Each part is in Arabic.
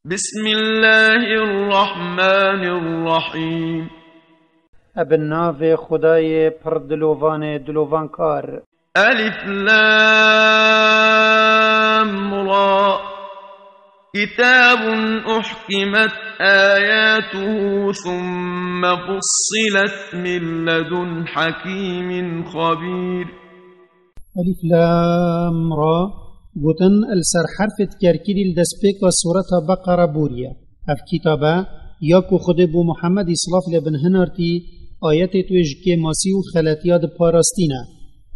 بسم الله الرحمن الرحيم. ابن خدای پر دلوان کار. ألف لام را كتاب أحكمت آياته ثم فصلت من لدن حكيم خبير. ألف لام را گوتن السر حرفت کرکیل دسپیک و سورة بقرة بوریا. اف کتابه یا کو خود بو محمد اصلاف لبن هنارتی آیت تویج که ماسی و خلطیاد پاراستینه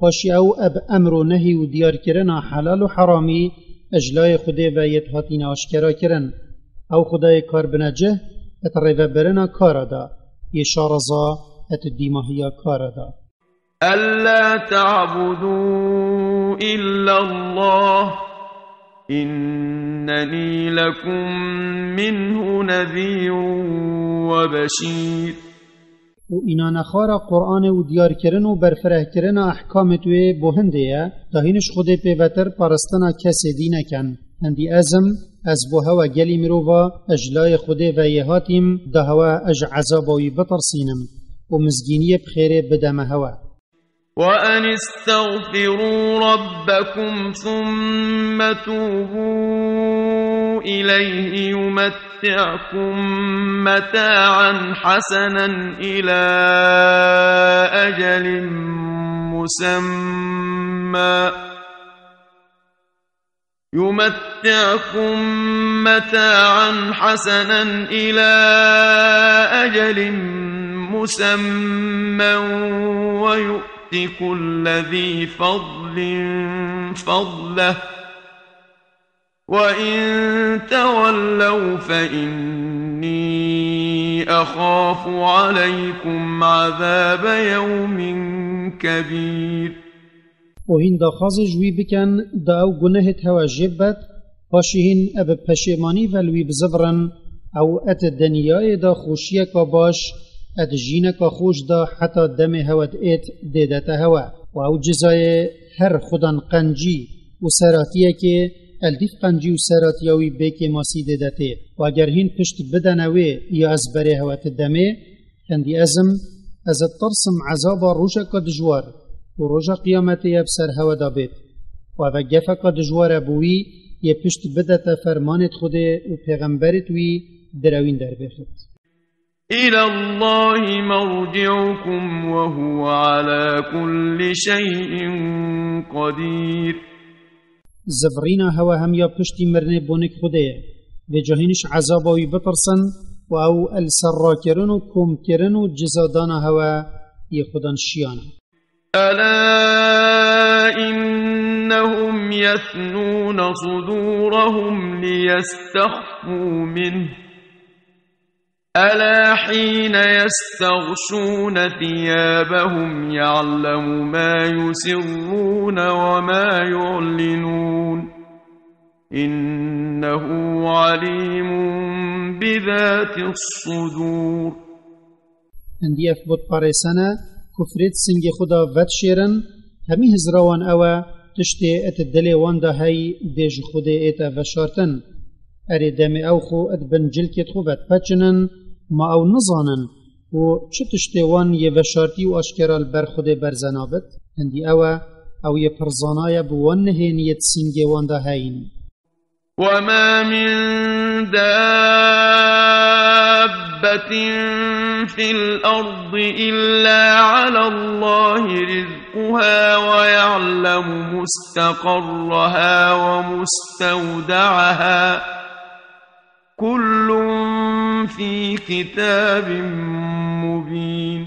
پاشی او اب امر و نهی و دیار کرنا حلال و حرامی اجلای خود و یتهاتین آشکرا کرن او خدای کار بنجه ات ریو برنا کارا دا یه شارزا ات دیماهیا کارا دا. ألا تعبدوا إلا الله إنني لكم منه نذير وبشير. و اینا نخارا قرآن و دیار کرن و برفره کرن احکام توی بوهنده تا هینش خود پیوتر پرستنا کسی دی نکن هندی ازم از بو هوا گلی مروفا اجلای خود و یهاتیم دا هوا اج عذابوی بطرسینم و مزگینی بخیره بدم هوا. وأن استغفروا ربكم ثم توبوا إليه يمتعكم متاعا حسنا إلى أجل مسمى ويؤتي كل ذي فضل فضله وإن تولوا فإني أخاف عليكم عذاب يوم كبير. و هین دا خاز جوی بکن دا او گناهت هوا جبت پاشهین اب پشیمانی ولوی بزبرن او ات دنیای دا خوشیه که باش ات جینه که خوش دا حتی دم هوت ایت دیدت هوا و او جزای هر خودان قنجی و سراتیه که الدیف قنجی و سراتیاوی بیکی ماسی دیدته و اگر هین پشت بدنوی یا از بره هوت دمه کندی ازم از الترسم عذاب روشا که دجوار و روژا قیامت یبسر هوا دابید و او گفه که دجوار بوی یه پشت بدت فرمانت خوده و پیغمبرت وی دروین در بخد. إلى الله مرجعكم وهو على كل شيء قدير. زفرینا هوا هم یا پشتی مرنه بونک خوده و جهینش عذاباوی بطرسن و او السر کرن و کم کرن و جزادانا هوا یه خودان شیان. ألا إنهم يثنون صدورهم ليستخفوا منه ألا حين يستغشون ثيابهم يعلم ما يسرون وما يعلنون إنه عليم بذات الصدور. هندی افبوت پارسانه کفرت سنگ خدا ود شیرن همی هزراوان اوه تشتی ات دلی وان دا هی دیج خود ایتا وشارتن اری دم او خو ات بن جلکت خو ود پچنن ما او نزانن و چه تشتی وان یه وشارتی و اشکرال بر خود برزنابت هندی اوه او یه پرزانای بوان نهینیت سنگ وان دا هین. وما من دابة في الأرض إلا على الله رزقها ويعلم مستقرها ومستودعها كل في كتاب مبين.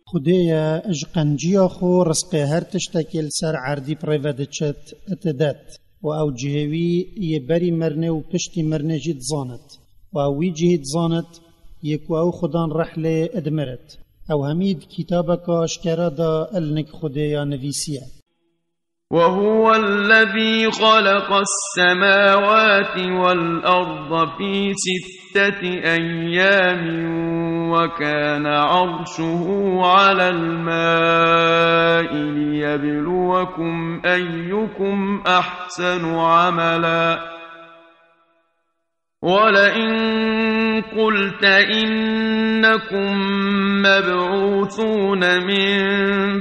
خدایا اج قنجیا خو رزق هر تشتکل سر عردی پریودچت اتدت و او جهوی یه بری مرنه و پشتی مرنه جید زانت و اوی جهید زانت یکو او خدان رحله ادمرت او همید کتابک اشکرا دا النک خدایا نویسیه. وهو الذي خلق السماوات والأرض في 6 أيام وكان عرشه على الماء ليبلوكم أيكم أحسن عملا ولئن قلت إنكم مبعوثون من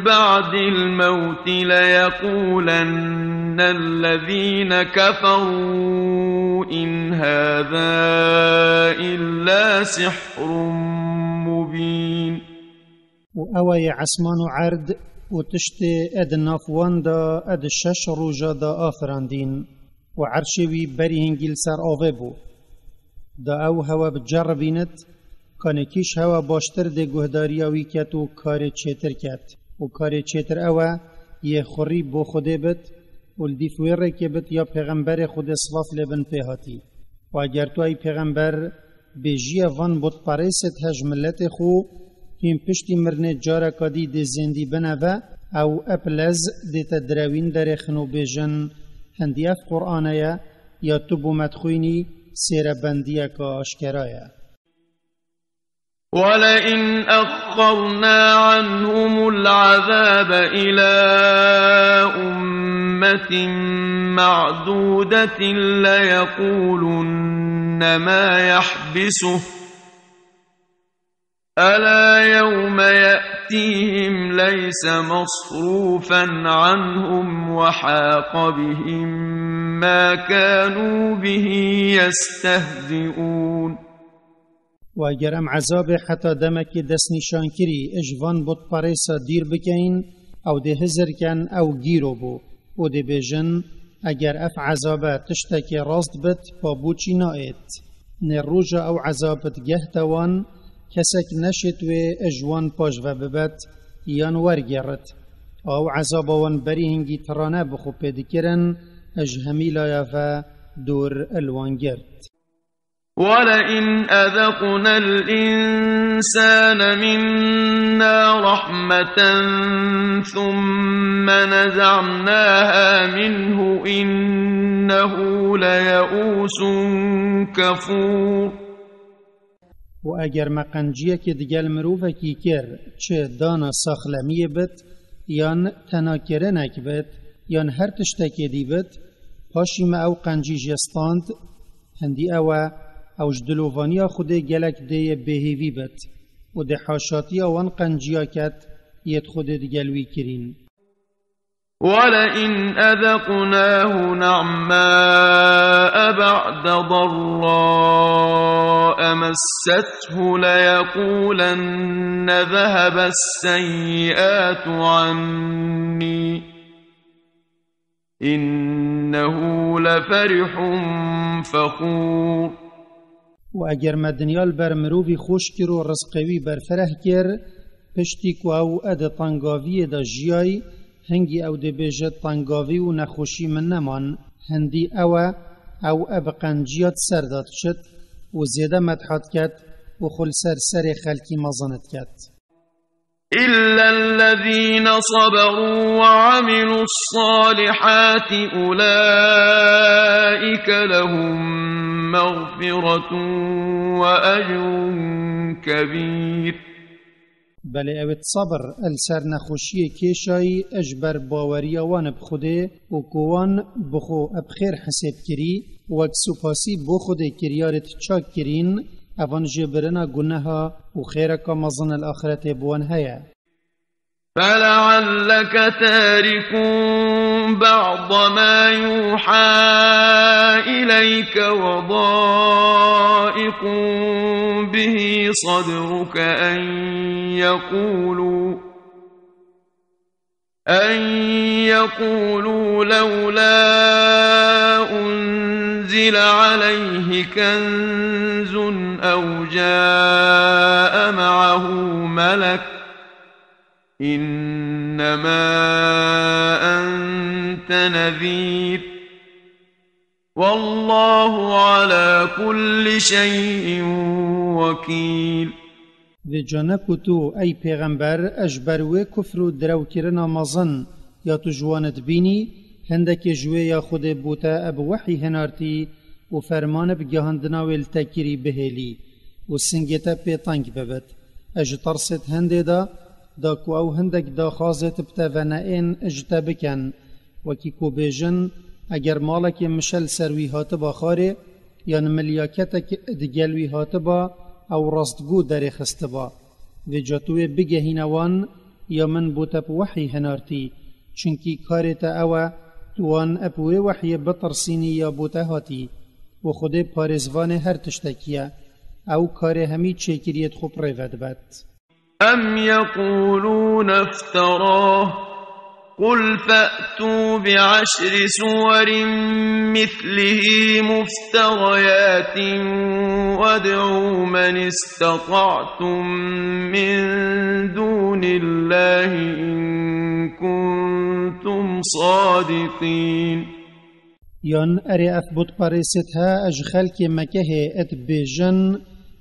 بعد الموت ليقولن الذين كفروا إن هذا إلا سحر مبين. وأوي عسمان عرد وتشتي اد نافوان دا اد شش روجا دا آخران دين وعرشوي بريهنجل سر آوه دا او هوا بجربينت كان كيش هوا باشتر دي گهدارياوي كت و كاري چيتر كت و كاري چيتر اوه يه خوري بو خوده بت و الديفوير ركي بت يا پیغمبر خود صلاف لبن پیهاتی و اگر تو ای پیغمبر بجيه وان بود پاريست هج ملت خو فين پشتی مرنه جارا کدی دی زندی بنوه او اپلز دی تدراوین در خنو بجن هندیف قرآنه یا تبو مدخوینی سير بنديك أشكرايا. ولئن أخرنا عنهم العذاب إلى أمة معدودة ليقولن ما يحبسه ألا يوم يأتيهم ليس مصروفا عنهم وحاق بهم ما كانوا به يستهزئون. واجرم عذاب حتى دمك دس نشان كري اجوان بود پاريسا دير بكين او ده هزر كان او گيرو بو و ده بجن اگر اف عذابه تشتكي راست بت بابوچي نائت نروجا او عذابت گهتوان كسك نشت و اجوان پاش و ببت يان ورگرت او عذابوان بريهنگي ترانه بخو پیدکرن اجهمي لا يفا دور الوانجرت. ولئن أذقنا الإنسان منا رحمة ثم نزعناها منه إنه ليئوس كفور. وأجر مقنجية كدجال مروفة كيكر چه دانا ساخلمية بت يان تناكرنك بت يان هر تشتكي دي بت پاشی ما او قنجی جستاند هندی او جدلووانیا خوده گلک ده بهیوی بد و ده حاشاتی وان قنجیا کت ید خوده ده گلوی کرین. ولئن أذقناه نعماء بعد ضراء مسته ليقولن ذهب السيئات عني إنه لفرح فخور. وأجر مدنيال بر مروفي خوش كرو رزقوي بر فرح كر پشتيكو او اد طنگاوي دا جياي هنگي او دي بيجت طنگاوي و نخوشي من نمان هندي او ابقنجيات سردات شد و زيادة مدحات كت و خل سر خلقي مزانت كت. إلا الذين صبروا وعملوا الصالحات أولئك لهم مغفرة وأجر كبير. بل اوت صبر السر نخوشي كيشاي اجبر باوريا وان بخده و كوان بخو ابخير حساب كري وكسو پاسي بخده كريارت چاك كرين اوان جبرنا گناها و خيرك مظن الآخرة بوان هيا. فلعلك تارك بعض ما يوحى إليك وضائق به صدرك أن يقولوا لولا أنزل عليه كنز أو جاء معه ملك إنما أنت نذير والله على كل شيء وكيل. و جانکو تو ای پیغمبر اجبر و کفر و درو کرنا مزن یا تو جوانت بینی هندک جوه یا خود بوتا اب وحی هنارتی و فرمان بگهاندنا و التکری بهلی و سنگتا پیتانگ ببت اج ترست هنده دا کو او هندک دا خازت بتوانائن اجتا بکن وکی کو بیجن اگر مالک مشل سروی هات باخاره یان ملیاکتک دگلوی هاتبا او رستگو در خستبا و جاتوی بگهینوان یا من بوتب وحی هنارتی چونکی کارت اوه وان اپوی وحی بطرسینی یا بوته هاتی و خود پارزوان هر تشتکیه او کار همی چکریت خوب روید بد. ام یقولون افتراه قل فأتوا بعشر سور مثله مفتريات وادعوا من استطعتم من دون الله إن كنتم صادقين. یان اری اثبت پارستها اج خلق مکه ات بیجن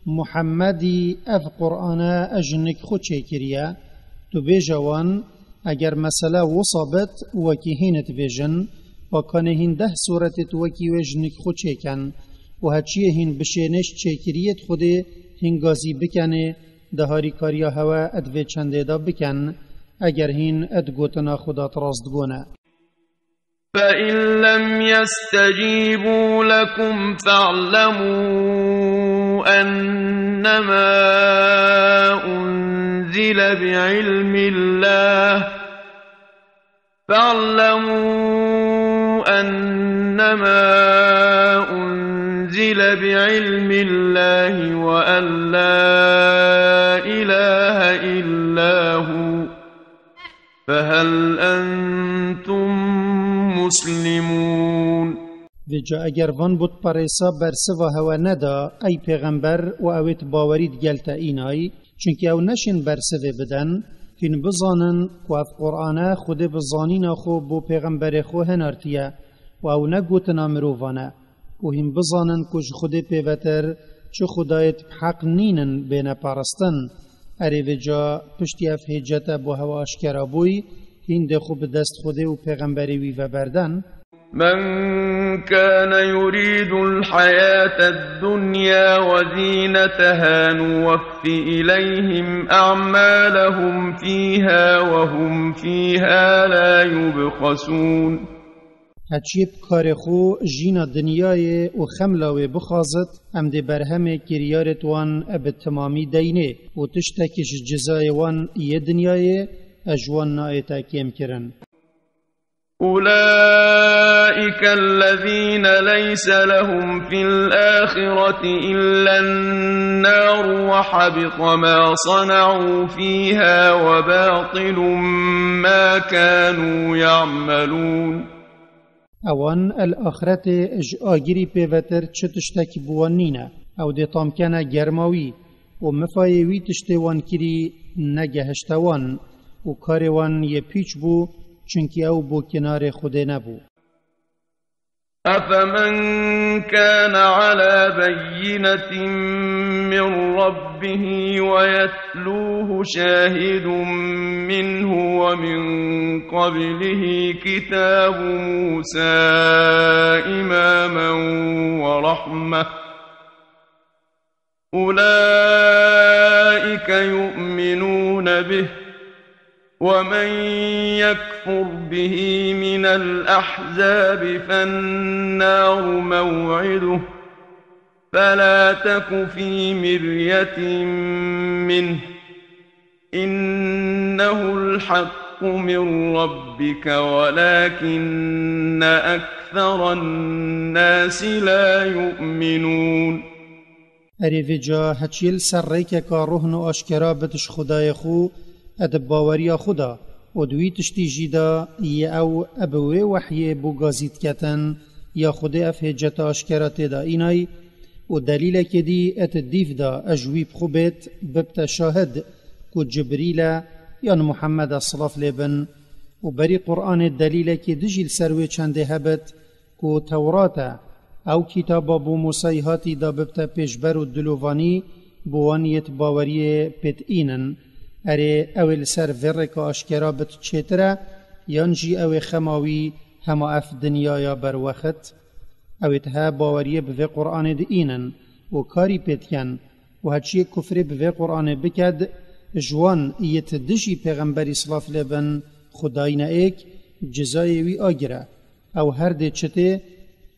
محمدی اف قرآن اجنک خود چکریه تو بیجوان اگر مسئله وصابت وکی هینت بیجن و کنه هین 10 صورتت وکی وجنک خود چکن و هچیه هین بشینش چکریت خود هنگازی بکنه دهاری کاریا هوا ادوی چنده دا بکن اگر هین ادگوتنا خودات راستگونه. فإن لم يستجيبوا لكم فاعلموا أنما أنزل بعلم الله وأن لا إله إلا هو فهل أنتم مسلمون. وجا اگر وان بود پریسا برسوا هوا ندا ای پیغمبر و اویت باورید گلتا اینای چونکه او نشین برسوه بدن هین بزانن و اف قرآن خود بزانین خو بو پیغمبر خو هنارتیه و او نگوتنا مروفانه و هین بزانن کش خود پیوتر چه خدایت حق نینن بین پارستن اری وجا پشتی اف حجت بو هوا اشکرا بوی هین ده خوب دست خوده و پیغمبری وی و بردن. من كان يريد الحياة الدنيا وزينتها نوف إليهم أعمالهم فيها وهم فيها لا يبخسون. هچیب کار خو جینا دنیای و خملاوی بخازت ام ده برهم کریارت وان اب تمامی دینه و تشتکش جزای وان یه دنیای اجوان نایتا کم کرن. أولئك الذين ليس لهم في الآخرة إلا النار وحبط ما صنعوا فيها وباطل ما كانوا يعملون. اوان الآخرت اج آگیری پیوتر چه تشتک بوانینه او ده تامکنه گرماوی و مفایوی تشتوان کری نگهشتوان و کاروان یه پیچ بو چونکی او بو کنار خود نبو. أفمن كان على بينة من ربه ويتلوه شاهد منه ومن قبله كتاب موسى إماما ورحمة أولئك يؤمنون به ومن يكفر به من الأحزاب فالنار موعده فلا تك في مرية منه إنه الحق من ربك ولكن أكثر الناس لا يؤمنون. اری وجا هچیل سر ریک که روحن و اشکرا بتش خدای خو ادب باوریا خدا و دوی تشتی جیدا یا او ابوه وحی بوگازید کتن یا خدا اف هجت اشکرات دا اینای و دلیل که دی ات دیف دا اجویب خوبت ببت شاهد که جبریل یا محمد صلاف لبن و بری قرآن دلیل که دجیل سروی چنده هبت که توراتا او کتاب بو موسی هاتی دا ببت پیشبر و دلووانی بوانیت باوری پت اینن اره اول سر ورک آشکرا بت چتره یانجی او خماوی هما اف دنیایا بر وقت اویت ها باوریه به قرآن دینن و کاری پیتکن و هچی کفر به قرآن بکد جوان ایت دشی پیغمبری صلاف لبن خداینا ایک جزای وی آگره او هر ده چته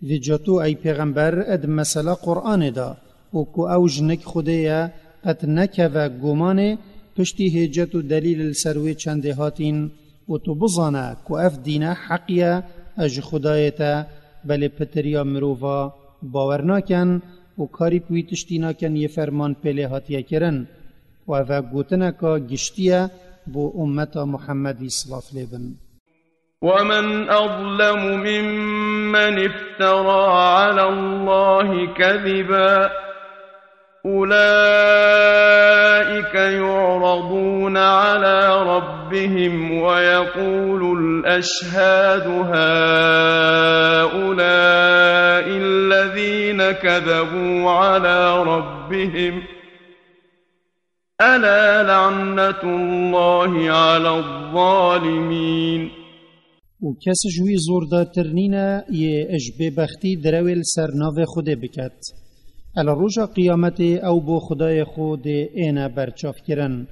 في جاتو أي پیغمبر اد مسألة قرآن دا وكو أو جنك خديا قد نكفا قمانه پشتی هجت و دلیل السروی چنده هاتین و تو بزانه که اف دینه حقیه اج خدایتا بله پتریا مروفا باور ناکن و کاری پوی تشتی ناکن یه فرمان پله هاتیه کرن و اف گوتنه که گشتیه بو امتا محمدی صلاف لیبن. ومن أظلم ممن افترى على الله كذبا أولئك يعرضون على ربهم ويقول الأشهاد هؤلاء الذين كذبوا على ربهم ألا لعنة الله على الظالمين. و کس جوی زوردا ترنینه یه اجبه بختی درویل سرناو خوده بکد. الروجا قیامت او بو خدای خود اینا برچاف کرن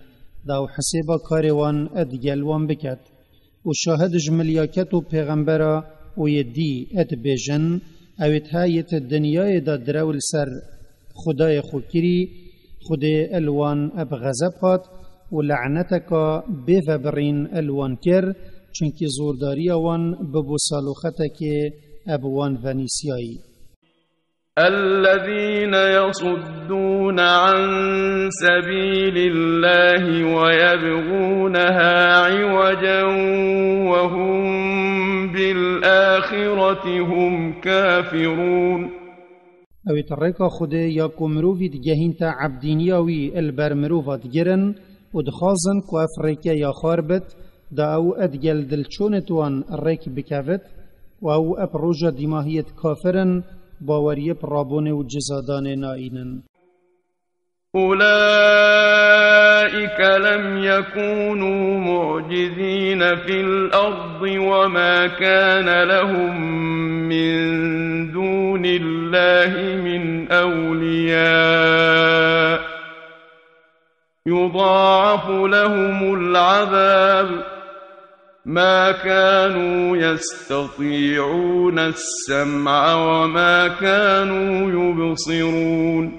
داو حسیبا کاروان ادگلوان بکد و شاهد جملیاکت و پیغمبرا و یدی اد بیجن اویت هایت دنیای دا درول سر خدای خود کری خود الوان اب غزب هات و لعنتکا بیفبرین الوان کر چونکی زورداری وان ببو سالوختک ابوان ونیسیایی. الذين يصدون عن سبيل الله ويبغونها عوجا وهم بالآخرة هم كافرون. او ترکا خود یا کمروفی دگهین تا عبدینیاوی البر مروفات گرن و دخازن که افریکا یا خاربت دا او ادگل دلچونتوان ریک بکوت و او اپروژا دیماهیت کافرن باوریه پرابون و جزادان نائینن. أولئك لم يكونوا معجزين في الأرض وما كان لهم من دون الله من أولياء يضاعف لهم العذاب ما كانوا يستطيعون السمع وما كانوا يبصرون.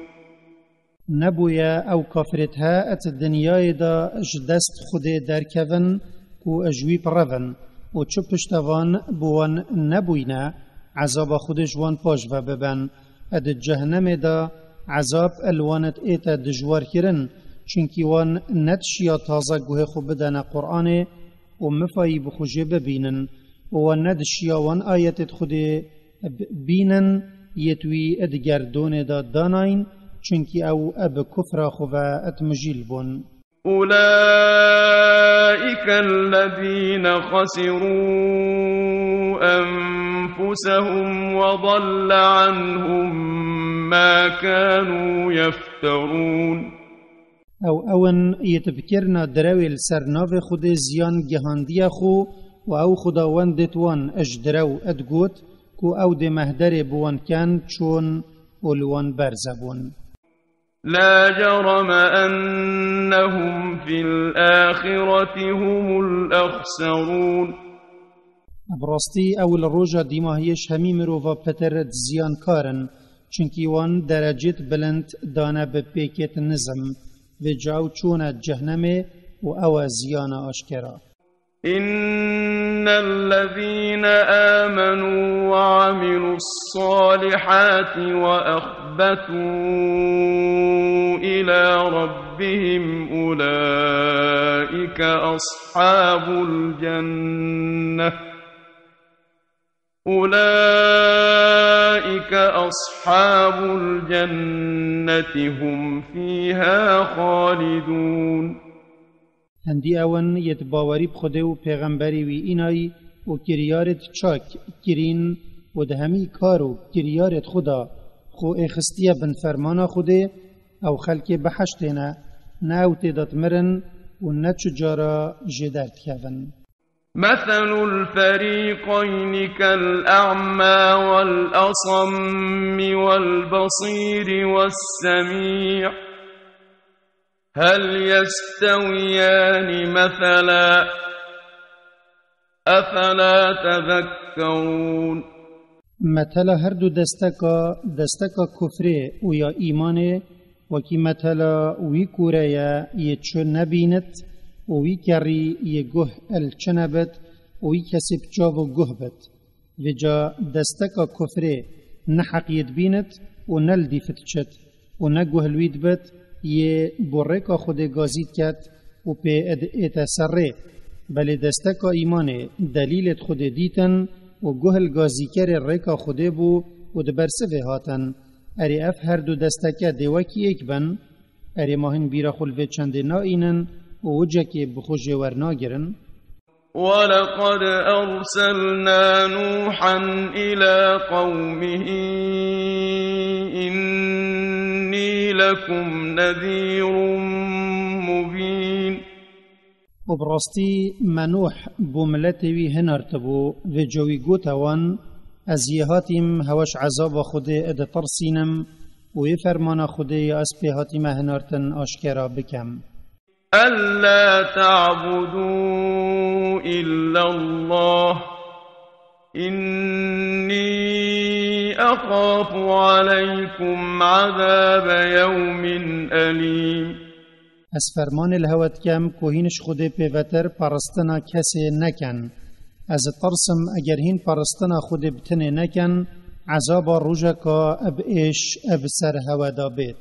نبويا او كافرتها ات الدنيا دا جدست خده دركفن و اجوي پرون و چو پشتوان بوان نبوينا عذاب خودش وان پاش و ببن اد جهنم دا عذاب الوانت ایتا دجوار کرن چونکی وان ندشیا تازه گوه خوب بدن قرآن و مفایی بخوجه ببینن و ندشیا وان آیت خود بینن یتوی ادگردون دا داناین چونکی او اب کفر خوبه اتمجیل بون. أولئك الذين خسروا أنفسهم وضل عنهم ما كانوا يفترون. اون يتفكرنا درويل سرناف خود زيان جهاندية خو و او خداوند دتوان اجدرو ادگوت كو او دي مهدر بوان كان چون اولوان برزبون. لا جرم أنهم في الآخرة هم الأخسرون. براستی اول روژا دیماهیش همی مروفا پترد زیان کارن چونکی وان درجت بلند دانه به پیکت نظم و جاو چون جهنم و او زیان آشکرا. إن الذين آمنوا وعملوا الصالحات وأخبتوا إلى ربهم أولئك أصحاب الجنة هم فيها خالدون. هندی اون یت باوری بخوده و پیغمبری وی اینای و کریارت چاک کرین و ده همی کارو کریارت خدا خو اخستیه بن فرمانا خوده او خلک بحشتینا ناو تیدات مرن و نچو جارا جدرت کفن. مثل الفريقين كالأعمى والأصم والبصير والسميع هل يستويان مثلا أفلا تذكرون. مثلا هر دو دستکا کفره و یا ایمانه وکی مثلا وی کوره یه چو نبیند و وی کری یه گه الچنبت و وی کسی بچاو و گه بت و جا دستکا کفره نحقیت بیند و نل دیفت چد و نگه الوید بت یه برکا خود گازید کد و پی اتسره بلی دستکا ایمانه دلیلت خود دیتن و گهل گازیکر ریکا خوده بو و دبرسه هاتن اری اف هر دو دستکه دیوکی ایک بن اری ماهن بیرا خلوه چنده نائینن و وجه که بخوش ورنا گرن. ولقد أرسلنا نوحا إلى قومه إني لكم نذير مبين. وبراستی منوح بوملتوی هنرتبو و جوی گوتوان از یهاتیم هوش عذاب خود اد ترسینم و یفرمان خود اسپی هاتیم هنرتن آشکرا بکم. ألا تعبدوا إلا الله إني أخاف عليكم عذاب يوم أليم. از فرمان الهوت کم کوهینش خود پیوتر پرستنا کسی نکن. از ترسم اگر هین پرستنا خود بتنه نکن عذاب روژه کا اب ایش اب سر هوا دابید.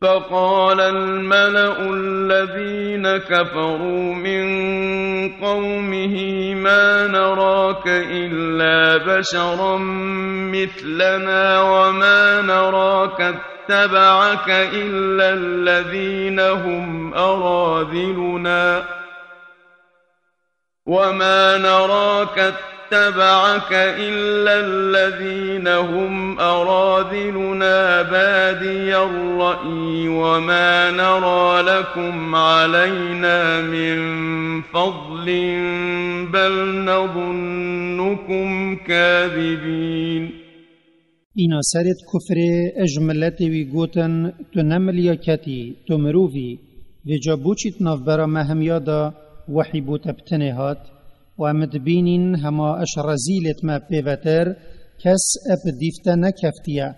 فقال الملأ الذين كفروا من قومه ما نراك إلا بشرا مثلنا وما نراك اتبعك إلا الذين هم أراذلنا وما نراك اتبعك إلا الذين هم أراذلنا بادي الرأي وما نرى لكم علينا من فضل بل نظنكم كاذبين. اینا سرت کفر اجملتی وی گوتن تو نملیا کتی تو مروفی و جا بوچیت نافبرا مهمیادا وحی بوت ابتنه هات و امد بینین هما اش رزیلت ما پیوتر کس اب دیفته نکفتیه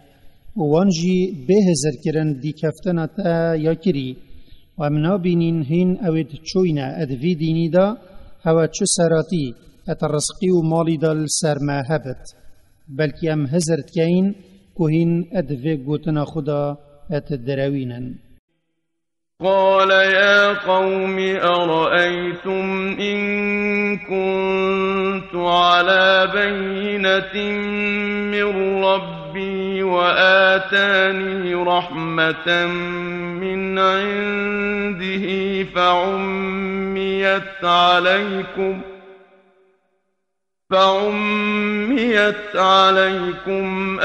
و وانجی بهزر کرن دی کفتنا تا یا کری و امنا بینین هین اوید چوینه ادوی دینی دا هوا چو سراتی ات رزقی و مالی دال سرما هبت بلکی ام هزرت کین کوهین ادوی گوتنا خدا ات دروینن. قال يا قوم أرأيتم إن كنت على بينة من ربي وآتاني رحمة من عنده فعميت عليكم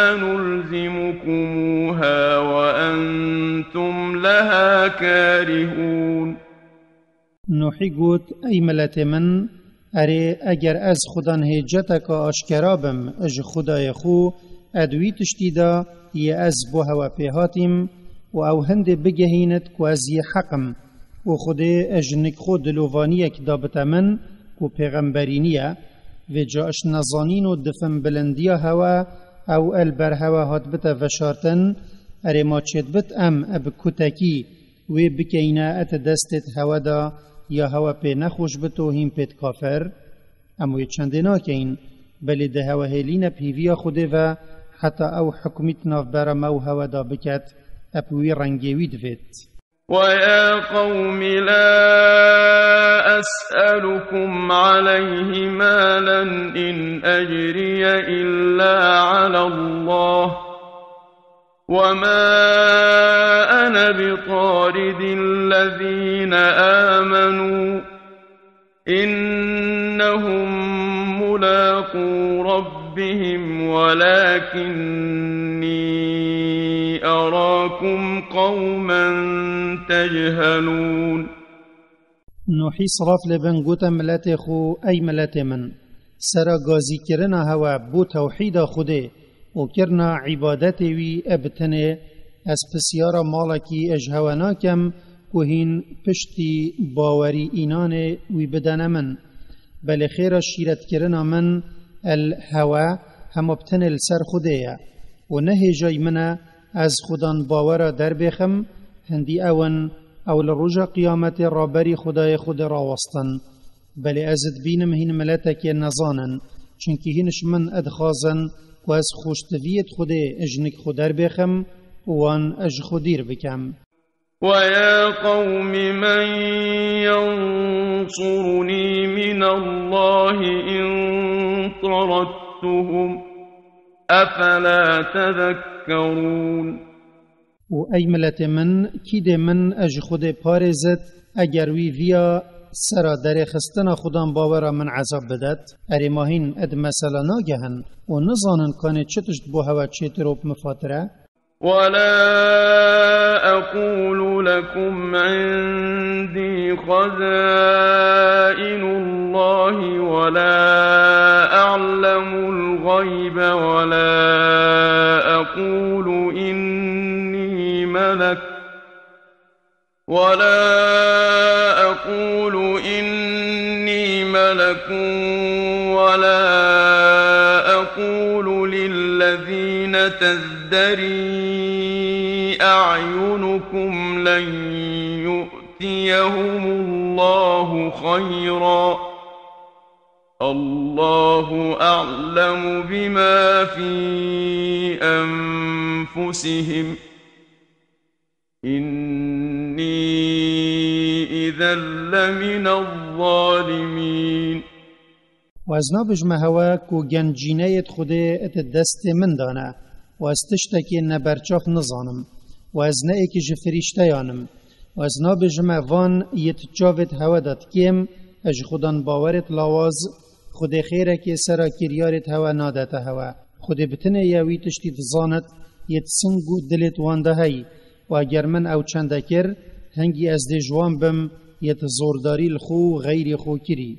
أنلزمكموها وأنتم لها كارهون. نوحی گوت ای ملت من اره اگر از خودان هیجتک آشکرابم اج خدای خو ادوی تشتیدا یه از بو هوا پیهاتیم و او هند بگهینت کو از یه حقم و خود اجنک خود دلووانیک دابتا من کو پیغمبرینیه و جاش نزانین و دفن بلندیا هوا او البر هوا هات بتا وشارتن اره ما چید بت ام اب کتکی و بکینه ات دستت هوا دا یا هوا پی نخوش بتو هیم پیت کافر اموی چنده ناکین بلی ده هوا هیلین پیویا خوده و حتی او حکمیت ناف برم او هوا دا بکت اپوی رنگیوی دوید. ويا قوم لا أسألكم عليه مالا إن أجري إلا على الله وما أنا بطارد الذين آمنوا إنهم ملاقو ربهم ولكني أراكم قوما تجهلون. نوحی صراف لبن گوتا ملت خو ای ملت من سرا گازی کرنا هوا بو توحید خوده و کرنا عبادت وی ابتنه از پسیارا مالکی اجهوانا کم و هین پشتی باوری اینان وی بدن من بل خیر شیرت کرنا من الهوا هم بتن السر خديه و نهی جای منه از خودان باورا در بخم هندی او لرجا قیامت رابری خدای خود راوستن بلی ازد بینم هین ملتک نزانن چونکه هینش من ادخازن و از خوشتویت خوده اجنک خود در بخم وان اج خودیر بکم. ويا قوم من ينصرني من الله إن طردتهم أفلا تذكرون. و ای ملت من کید من اج خود پارزت اگر وی ویا سرا در خستنا خودان باورا من عذاب بدد اری ماهین اد مثلا ناگهن و نزانن کانه چتشت بو هوا چیتروب مفاتره. ولا أقول لكم عندي خزائن الله ولا أعلم الغيب ولا أقول إني ملك ولا أقول للذين تزدري أعينكم لن يؤتيهم الله خيرا الله أعلم بما في أنفسهم إني إذا لمن الظالمين. و از نابجمه هوا کو گنجینهت خوده ات دست من دانه و از تشتکی نبرچاخ نزانم و از نه ایکی جفریشته یانم و از نابجمه وان یت جاوت هوا داد کیم اج خودان باورت لاواز خود خیره که سرا کریارت هوا نادت هوا خود بتنه یاوی تشتید زانت یت سنگو دلت وانده هی و اگر من او چنده کر هنگی از دی جوان بم یت زورداری الخو غیر خو کری.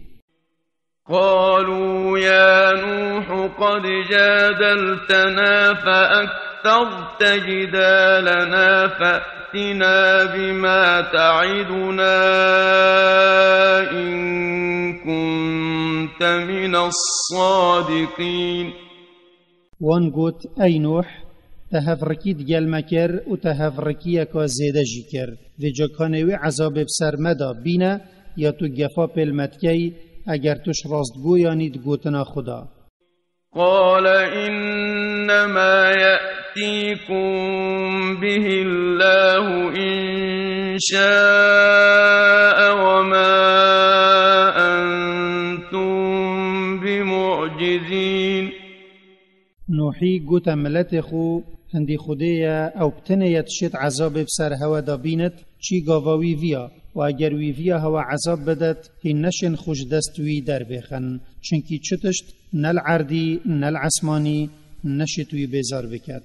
قالوا يا نوح قد جادلتنا فأكثرت جدالنا فأتنا بما تعدنا إن كنت من الصادقين. وان قوت أي نوح تهفركيت جل مكر و تهفركيك وزيده جيكر و جاكانوي عذاب بسر مدا بينا یا تو گفا پلمتکی اگر توش راستگویانید گوتنا خدا. قال إنما يأتيكم به الله إن شاء وما أنتم بمعجزين. نوحی گوت ملت خو هندی خودیا او بتنیت شد عذاب بسر هوا دا بینت چی گاواوی ویا و اگر وی ویا هوا عذاب بدت هی نشن خوش دستوی در بخن چنکی چتشت نل عردی نل عسمانی نشتوی بیزار بکد.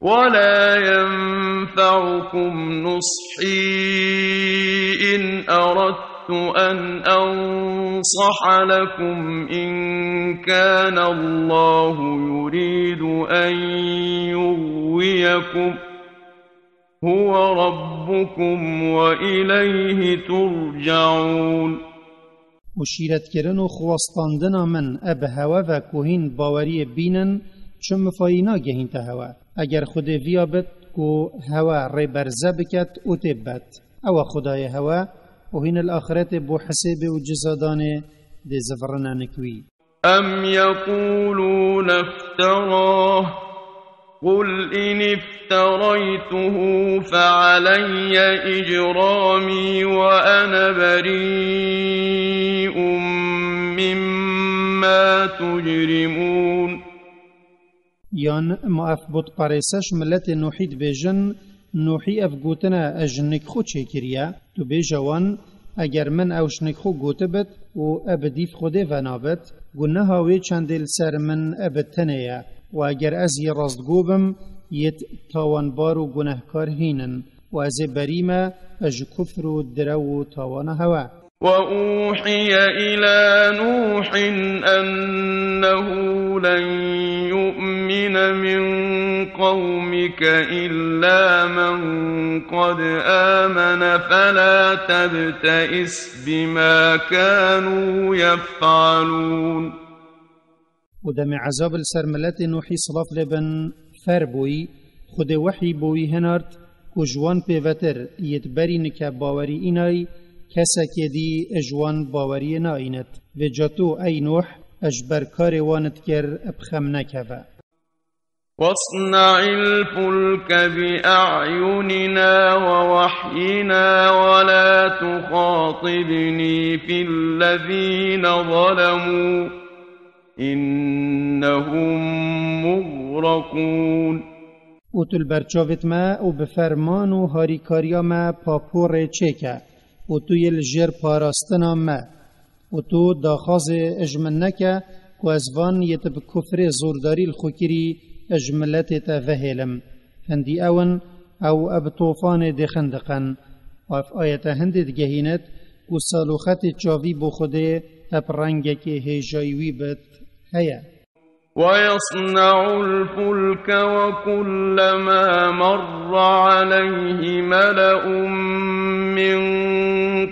ولا ينفعكم نصحي إن أردت أن أنصح لكم إن كان الله يريد أن يغويكم هو ربكم وإليه ترجعون. وشیرت کرن و خواستاندنا من اب هوا و کوهین باوری بینن چم فاینا گهین تا هوا اگر خود ویا بد کو هوا ری برزه بکت او تبت او خدای هوا و هین الاخرت بو حساب و جزادان دی زفرنا نکوی. ام یقولون افتراه قل إن افتريته فعلي إجرامي وأنا بريء مما تجرمون. یان ما افبوت پارسش ملت نوحید بیجن نوحی افگوتنا اجنک خود چه کریا تو بیجوان اگر من اوشنک خود گوته بد و ابدیف خوده و نابد گنه هاوی چندل سر من ابتنیا و اگر از ی راستگو بم یت تاوانبار و گناهکار هینن و از بریمه اج کفر و درو و تاوان هوا. وأوحي إلى نوح أنه لن يؤمن من قومك إلا من قد آمن فلا تبتئس بما كانوا يفعلون. ودم عذاب السرملات نوحي صلاف لبن فربوي خود وحي بوي هنارت كجوان بيوتر يتبري نكا باوري إناي كسا كدي اجوان باوري ناينت وجاتو أي نوح أجبر كار وانت كر أبخم نكفا. واصنع الفلك بأعيننا ووحينا ولا تخاطبني في الذين ظلموا إنهم مغرقون. و تل برچاوت ما و بفرمان و هاریکاریا ما پاپور چکه و تو یل جر پاراستنا ما و تو داخاز اجمل نکه و ازوان یتب کفر زورداری الخوکری اجملت تفهلم هندی اون او اب طوفان دخندقن و اف آیت هندید گهینت و سالوخت جاوی بو خوده اب رنگ که هجایوی بد هیا. ويصنع الفلك وكلما مر عليه ملأ من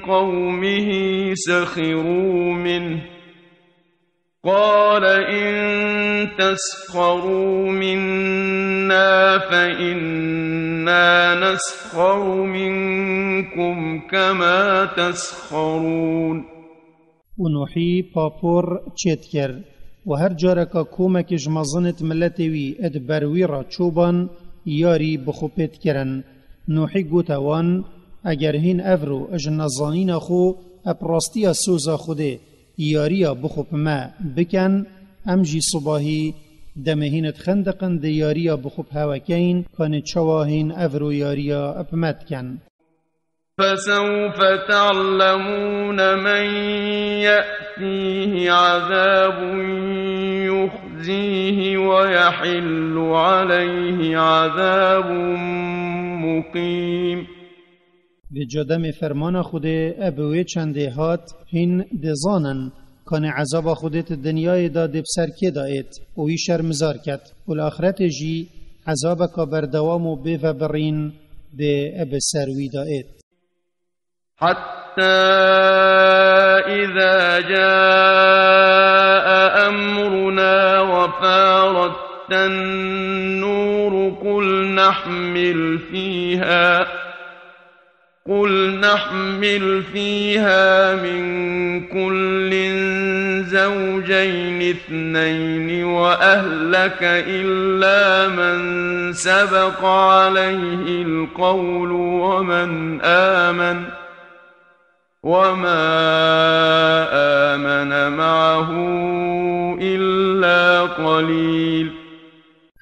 قومه سخروا منه قال إن تسخروا منا فإنا نسخر منكم كما تسخرون. ونوحي بابور تشتكر و هر جارکا کومک جمازنت ملتوی اد بروی را چوبان یاری بخوبت کرن. نوحی گوتوان اگر هین افرو اج نزانین خو اپراستی سوزا خوده یاریا بخوب ما بکن امجی صباهی دمهینت خندقن دی یاریا بخوب هواکین کان چواهین افرو یاریا اپمت کن. فسوف تعلمون من يأتيه عذاب يخزيه ويحل عليه عذاب مقيم. به جدم فرمان خود ابوی چنده هات هین دزانن کان عذاب خودت دنیای داده بسر که دایت و وی شرمزار کد و الاخرت جی عذاب که بردوام و به و برین به اب سروی دایت. حتى إذا جاء أمرنا وفارت النور قل نحمل فيها من كل زوجين اثنين وأهلك إلا من سبق عليه القول ومن آمن وما آمن معه إلا قليل.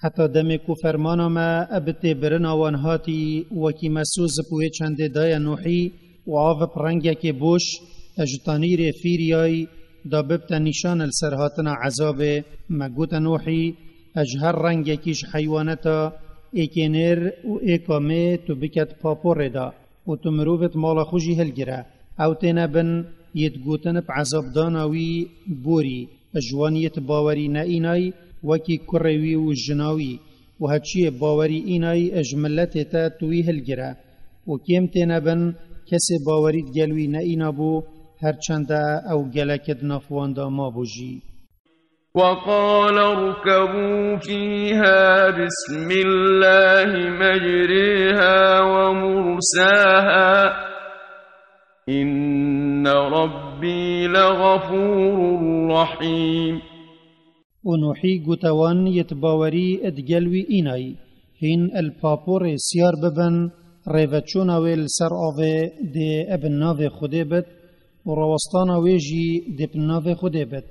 حتی دمی کو فرمانا ما ابت برنا وانهاتی وکی مسوز پوی چنده دای نوحی و آف پرنگه که بوش اجتانیر فیریای دا ببت نشان السرهاتنا عذاب مگوت نوحی اجهر رنگه کش حیوانتا ایکنر و ایکامه تو بکت پاپور دا و تو مروفت مالا خوشی هلگره او تنبن يتقوتن بعذاب داناوي بوري اجوانيت باوري نائناي وكي كروي والجناوي وهاتشي باوري إناي اجملت تا توي هلگرا وكيم تنبن كسي باوري تقلوي نائنا بو هرچنده او گلكد نفوان دا ما بوجي. وقال اركبوا فيها بسم الله مجريها ومرساها إن ربي لغفور رحيم. ونوحي قوتوان يتباوري ادقلوي إناي هين البابور سيار ببن ريفتشونا ويل سر آوه دي ابن ناوه خوده بد وروستانا ويجي دي ابن ناوه خوده بد.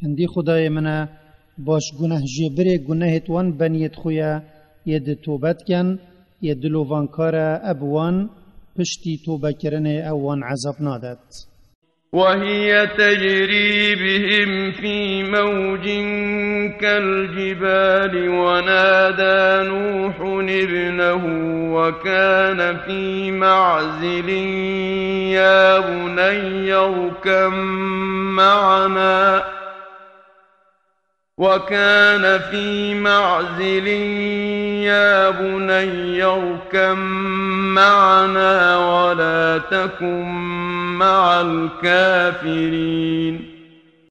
هندي خدای منا باش گناه جبره گناه توان بنیت خویا ید توبت کن ید لوانکار ابوان پشتی توبه کرن اوان عذاب نادت. وهي تجري بهم في موج كالجبال ونادى نوح ابنه وكان في معزل يا بني اركب معنا ولا تكن مع الكافرين.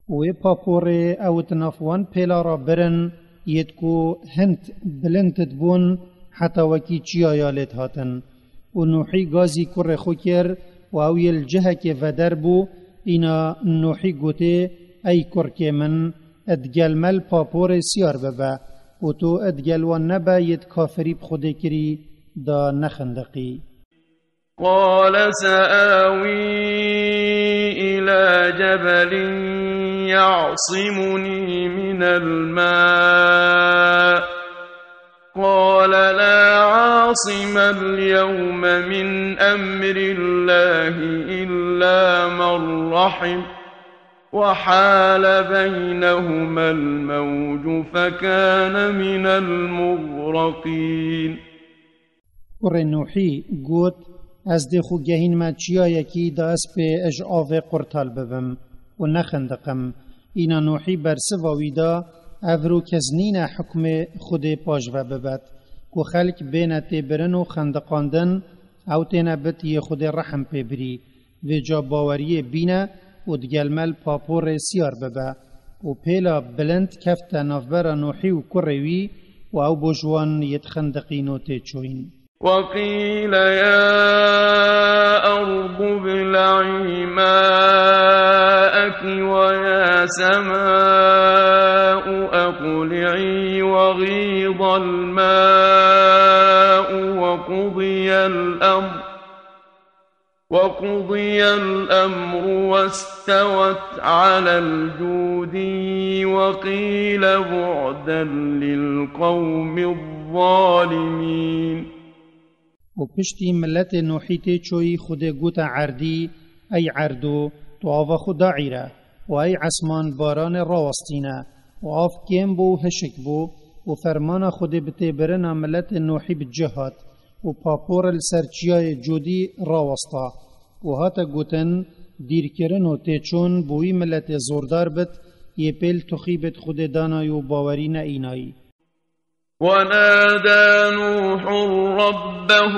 و پاپور او تنافوان پیلا را برن یدکو هند بلندت بون حتی وکی چی آیالت هاتن و نوحی گازی کر خوکر و اوی الجهه که ودر بو اینا نوحی گوته ای کرکه من ادگل مل پاپور سیار ببا و تو ادگل و نبا ید کافری بخوده کری دا نخندقی. قال سآوي إلى جبل يعصمني من الماء قال لا عاصم اليوم من أمر الله إلا من رحم وحال بينهما الموج فكان من المغرقين. ورنوحي قوت از دخو گهین ما چیا یکی دا اس پی اج آوه قرطال ببم و نخندقم اینا نوحی برسواوی دا افرو کزنین حکم خود پاجوه ببد کو خلق بین تیبرن و خندقاندن او تینا بطی خود رحم پی بری و جا باوری بینه و دگلمل پاپور سیار ببه و پیلا بلند کفت نافبر نوحی و کروی و او بجوان یتخندقینو تیچوین. وقيل يا أرض ابلعي ماءك ويا سماء أقلعي وغيض الماء وقضي الأمر واستوت على الجودي وقيل بعدا للقوم الظالمين. و پشتی ملت نوحیت چوی خود گوت عردی ای عردو تو آوا خدا عیره و ای عسمان باران راوستینه و آف کم بو هشک بو و فرمان خود بته برنا ملت نوحی بجهات و پاپور السرچیای جودی راوستا و هاتا گوتن دیر کرن و تیچون بوی ملت زوردار بد یه پیل تخیبت خود دانای و باوری نئینایی. ونادى نوح ربه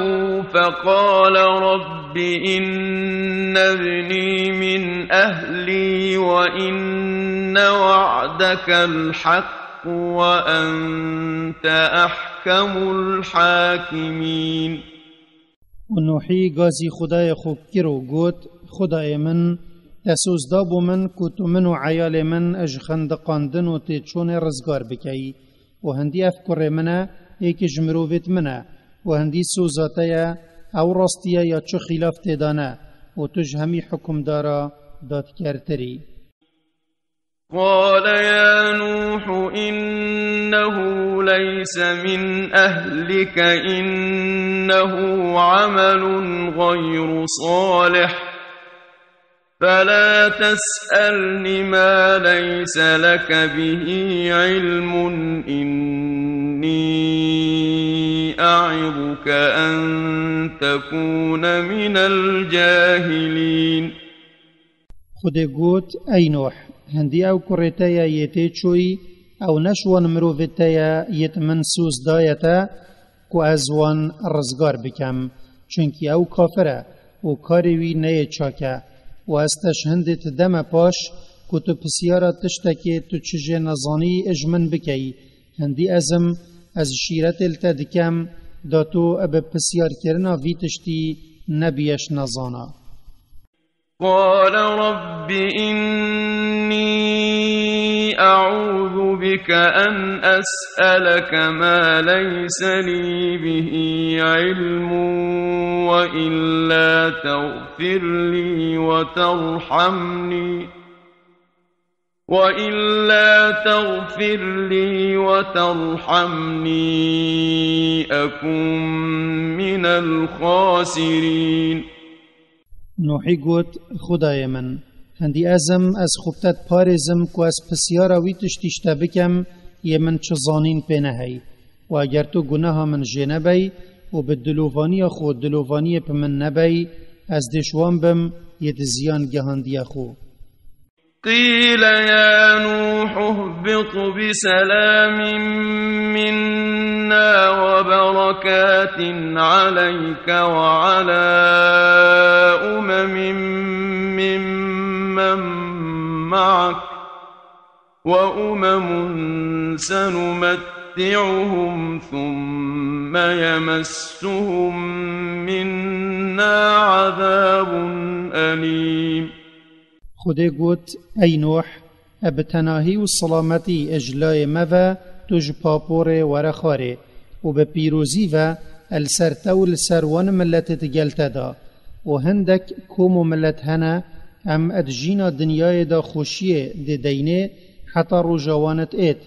فقال رب إن ابني من أهلي وإن وعدك الحق وأنت أحكم الحاكمين. ونوحي غازي خدای خوب کرو گوت خدای من تسوز دابو من کتو من و عیال من اج خندقاندن و تیچون رزگار بکی و هندی افکر منه ایک جمروویت منه و هندی سوزاتیا او راستیا یا چو خلاف تیدانه و تج همی حکم دارا داد کرتری. قال يا نوح إنه ليس من أهلك إنه عمل غير صالح فلا تسألني ما ليس لك به علم إني أعظك أن تكون من الجاهلين. خود گوت ای نوح هندی او کرتایا یتی چوی او نشوان مروفتایا یت منسوس دایتا کو ازوان رزگار بکم چونکی او کافره و کاروی نه چاکه و استش هندت دم پاش که تو پسیارا تشتکی تو چجه نظانی اجمن بکی هندی ازم از شیرت التدکم دا تو اب پسیار کرنا وی تشتی نبیش نظانا. قال رب إني أعوذ بك أن أسألك ما ليس لي به علم وإلا تغفر لي وترحمني أكن من الخاسرين. نوحی گوت خدای من هندی ازم از خوبتت پارزم که از پسیارا وی تشتیشتا بکم یه من چه زانین پینه هی و اگر تو گناه من جه نبی و به دلووانی خود دلووانی پا من نبی از دشوان بم یه زیان گهاندی خو. قيل يا نوح اهبط بسلام منا وبركات عليك وعلى أمم ممن معك وأمم سنمتعهم ثم يمسهم منا عذاب أليم. خدي قوت أي نوح ابتناهي والسلامتي اجلاي مفا تج بابوري ورخاري وببيروزي و السرتو السروان ملت تجلتدا وهندك كومو ملت هنا ام ادجينا دنياي دا خوشيه دي دينه حتى رجوانت ايت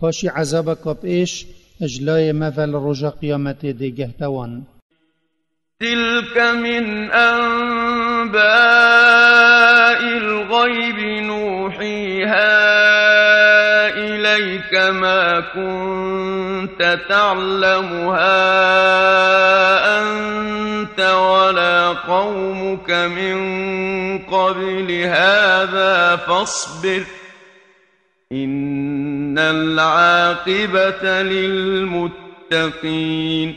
باشي عذابك بإيش اجلاي مفل رجا قيامت دي جهتوان. تلك من أنباء الغيب نوحيها إليك ما كنت تعلمها أنت ولا قومك من قبل هذا فاصبر إن العاقبة للمتقين.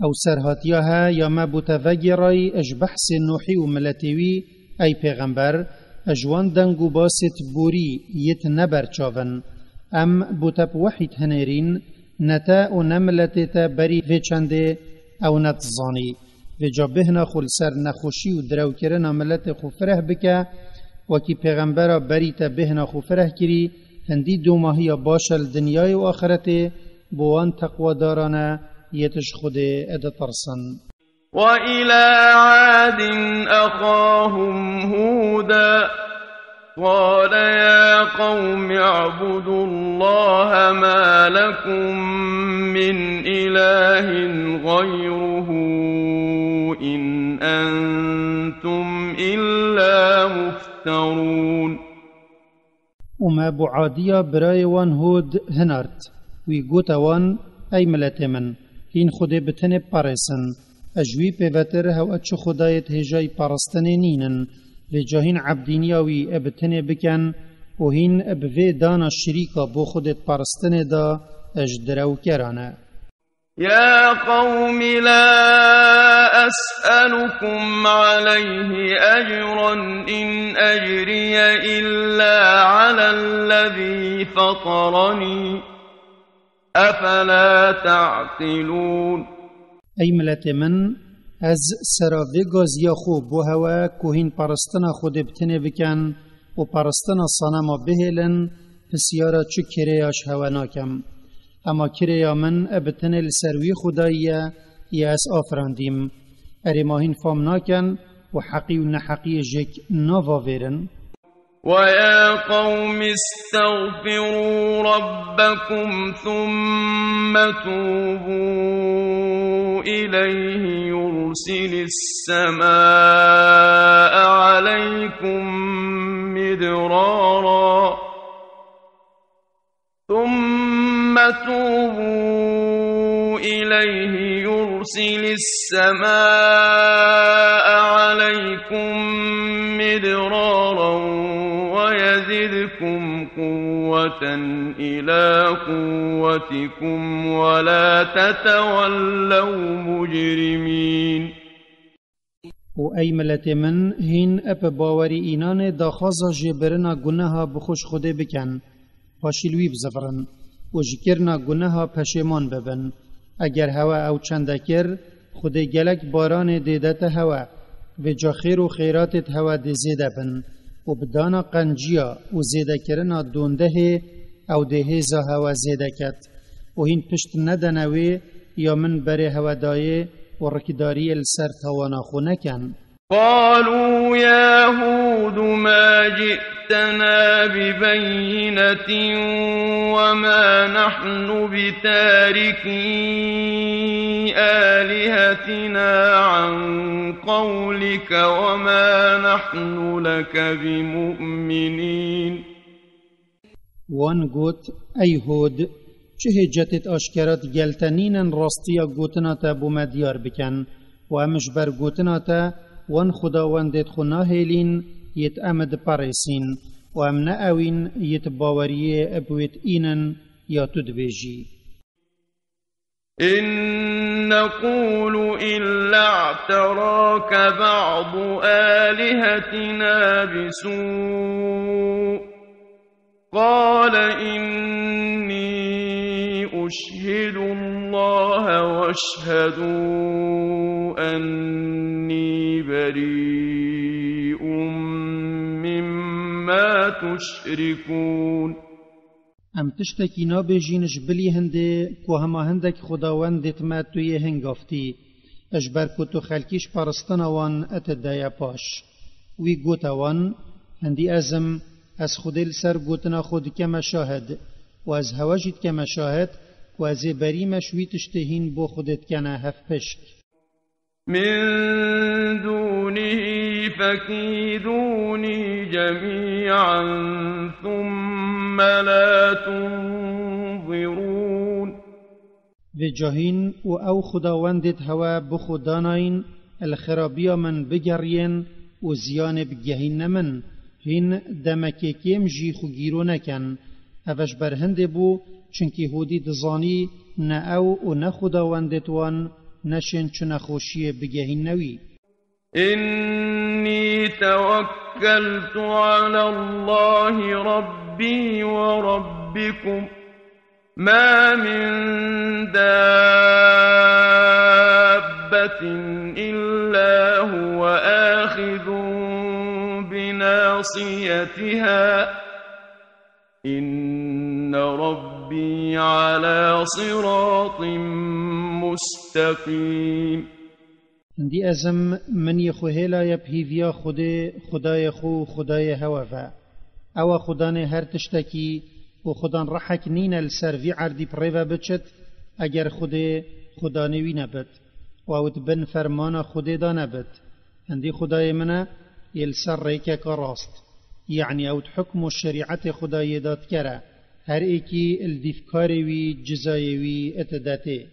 او سرهاتيها يا ما بوتفجري اجبحس النوحي وملتوي اي پیغمبر اجوان دنگو باست بوري يتنبر چاون ام بوتب وحيد هنرين نتا و نملتتا بري في چنده او نتزاني في جابهنا خل سر نخوشي و درو کرنا ملت خفره بك وكي پیغمبر بريتا بهنا خفره كري هندي دو ماهي باشل دنياي و آخرته بوان تقوى دارانا يتش خده اد ترسن. وإلى عاد أخاهم هودا قال يا قوم اعبدوا الله ما لكم من إله غيره إن أنتم إلا مفترون. وما بعادية براي وان هود هنارت ويقوت وان أي ملتمن هين خده بتنه پارسن اجوی پیوتر هو اچو خدایت هجای پارستنه نینن رجاهین عبدینیاوی ابتنه بکن و هین ابوی دانا شریکا بو خودت پارستنه دا اجدرو کرانه. يا قوم لا أسألكم عليه أجرا إن أجري إلا على الذي فطرني أفلا تعقلون. أي ملت من از سراوی گازیا خوب بو هوا کوهین پرستنا خود بتنه بکن و پرستنا صنما بهلن پسیارا چو کریاش هوا ناکم اما کریا من ابتنه لسروی خداییه یا از آفراندیم ارماهین فام ناکن و حقی و نحقی جک ناوا ویرن. ويا قوم استغفروا ربكم ثم توبوا إليه يرسل السماء عليكم مدرارا ثم توبوا إليه يرسل السماء عليكم مدرارا ويزدكم قوة إلى قوتكم ولا تتولوا مجرمين. و ای ملت من هین اپ باوری اینان داخازا جبرنا گناها بخوش خوده بکن پاشیلوی بزفرن و جکرنا گناها پشیمان ببن اگر هوا او چندکر خوده گلک باران دیدت هوا و جا خیر و خیراتت هوا دی زیده بن و بدانا قنجیا و زیده کرنا دونده او دهیزا هوا زیده کت و هین پشت ندنوی یا من بره هوا دایه و رکداری السر توانا خونکن. قالوا يا هود ما جئتنا ببينة وما نحن بتاركي آلهتنا عن قولك وما نحن لك بمؤمنين. وان قوت أي هود چه هجتت اشکرات گلتنینن راستیا گوتنا تا بوما دیار بکن و امش بر گوتنا تا وان خداوندت خنا هیلین یت امد پارسین و امنا اوین یت باوریه ابویت اینن یا تدبیجی. إن نقول إلا اعتراك بعض آلهتنا بسوء قال إني أشهد الله واشهدوا أني بريء مما تشركون. ام تشتکی نابیجینش بلی هنده که همه هندک خداوندت ما توی هنگافتی اجبر که تو خلکیش پرستنوان اتدایا پاش وی گوتوان هندی ازم از خودل سر گوتنا خود کما شاهد و از هواجید کما شاهد و از بریم شوی تشتهین بو خودت کنا هف پشت من دونه فكيدوني جميعا ثم لا تنظرون. و جاهین و او خداوندت هوا بخوداناین الخرابیا من بگرین و زیان بگهین من هین دمکی کم جی خو گیرو نکن اوش برهنده بو چنکی هودی دزانی نه او و نه خداوندت وان نشن چون خوشی بگهین نوی. إني توكلت على الله ربي وربكم ما من دابة إلا هو آخذ بناصيتها إن ربي على صراط مستقيم. هندی ازم من یخو هلا یبهیویا خدای خو خدای هوا او خدان هر تشتکی و خدان رحک نین السروی عردی پریوه بچت اگر خدانوی نبت و اوت بن فرمان خود دا نبت هندی خدای منه یلسر ریکه که راست یعنی اوت حکم و شریعت خدای داد کره هر ایکی الدفکاروی جزایوی اتداته.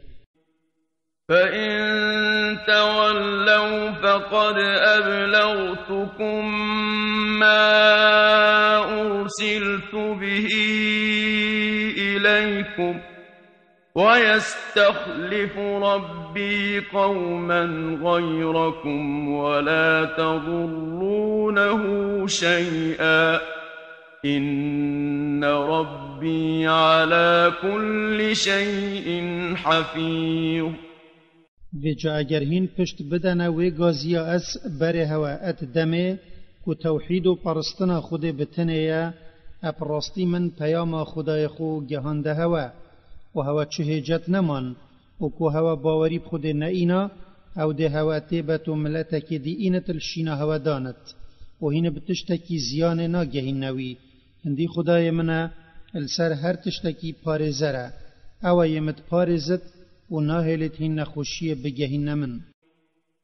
فإن تولوا فقد أبلغتكم ما أرسلت به إليكم ويستخلف ربي قوما غيركم ولا تضرونه شيئا إن ربي على كل شيء حفيظ. و جا اگر هین پشت بدن و گازیا از بره هوا ات دمه که توحید و پرستنا خود بتنه اپراستی من پیام خدای خو گهانده هوا و هوا چه هجت نمان و که هوا باوری خود نئینا او ده هوا تیبت و ملتک دی اینت الشینا هوا دانت و هین بتشتکی زیان ناگهین نوی هندی خدای منه السر هر تشتکی پارزره او یمت پارزت وناهلت هن خشية بجهن من.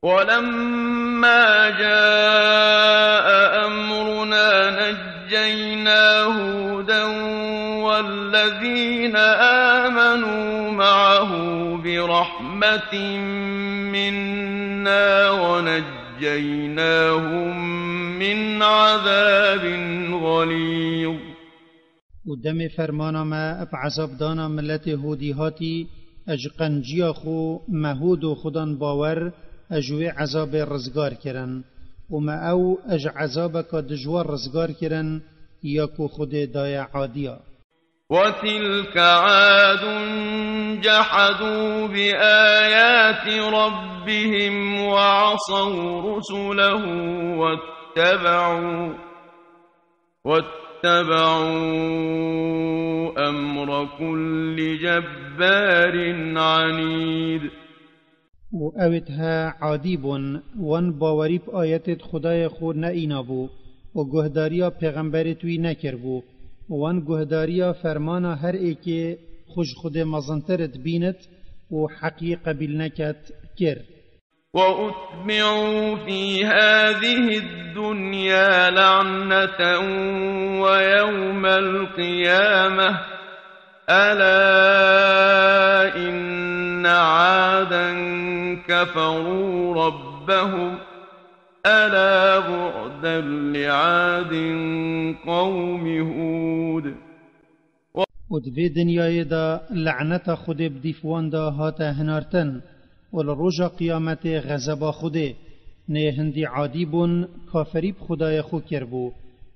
ولما جاء أمرنا نجينا هودا والذين آمنوا معه برحمة منا ونجيناهم من عذاب غليظ. ودم فرمانا ما افعذاب دانا ملت هودي هاتي اج قنجیا خو مهود و خودان باور اجوی عذاب رزگار کرن و ما او اج عذاب که دجوار رزگار کرن یا که خود دای عادیا. وتلك عاد جحدوا بآيات ربهم وعصوا رسله واتبعوا أمر كل جبار عنيد. و اوتها عادیبون وان باوری ب آیتت خدای خود نئینا بو و گهداریا پیغمبر توی نکر بو وان گهداریا فرمانا هر ایک خوش خود مزنترت بینت و حقی قبیل نکت کر. وأتبعوا في هذه الدنيا لعنة ويوم القيامة ألا إن عادا كفروا ربهم ألا بعدا لعاد قوم هود. و دوی دنیای دا لعنت خود بدیفوان دا هاتا هنارتن ولروجا قیامت غضب خوده نه هندی عادی بون کافری خدای خو کربو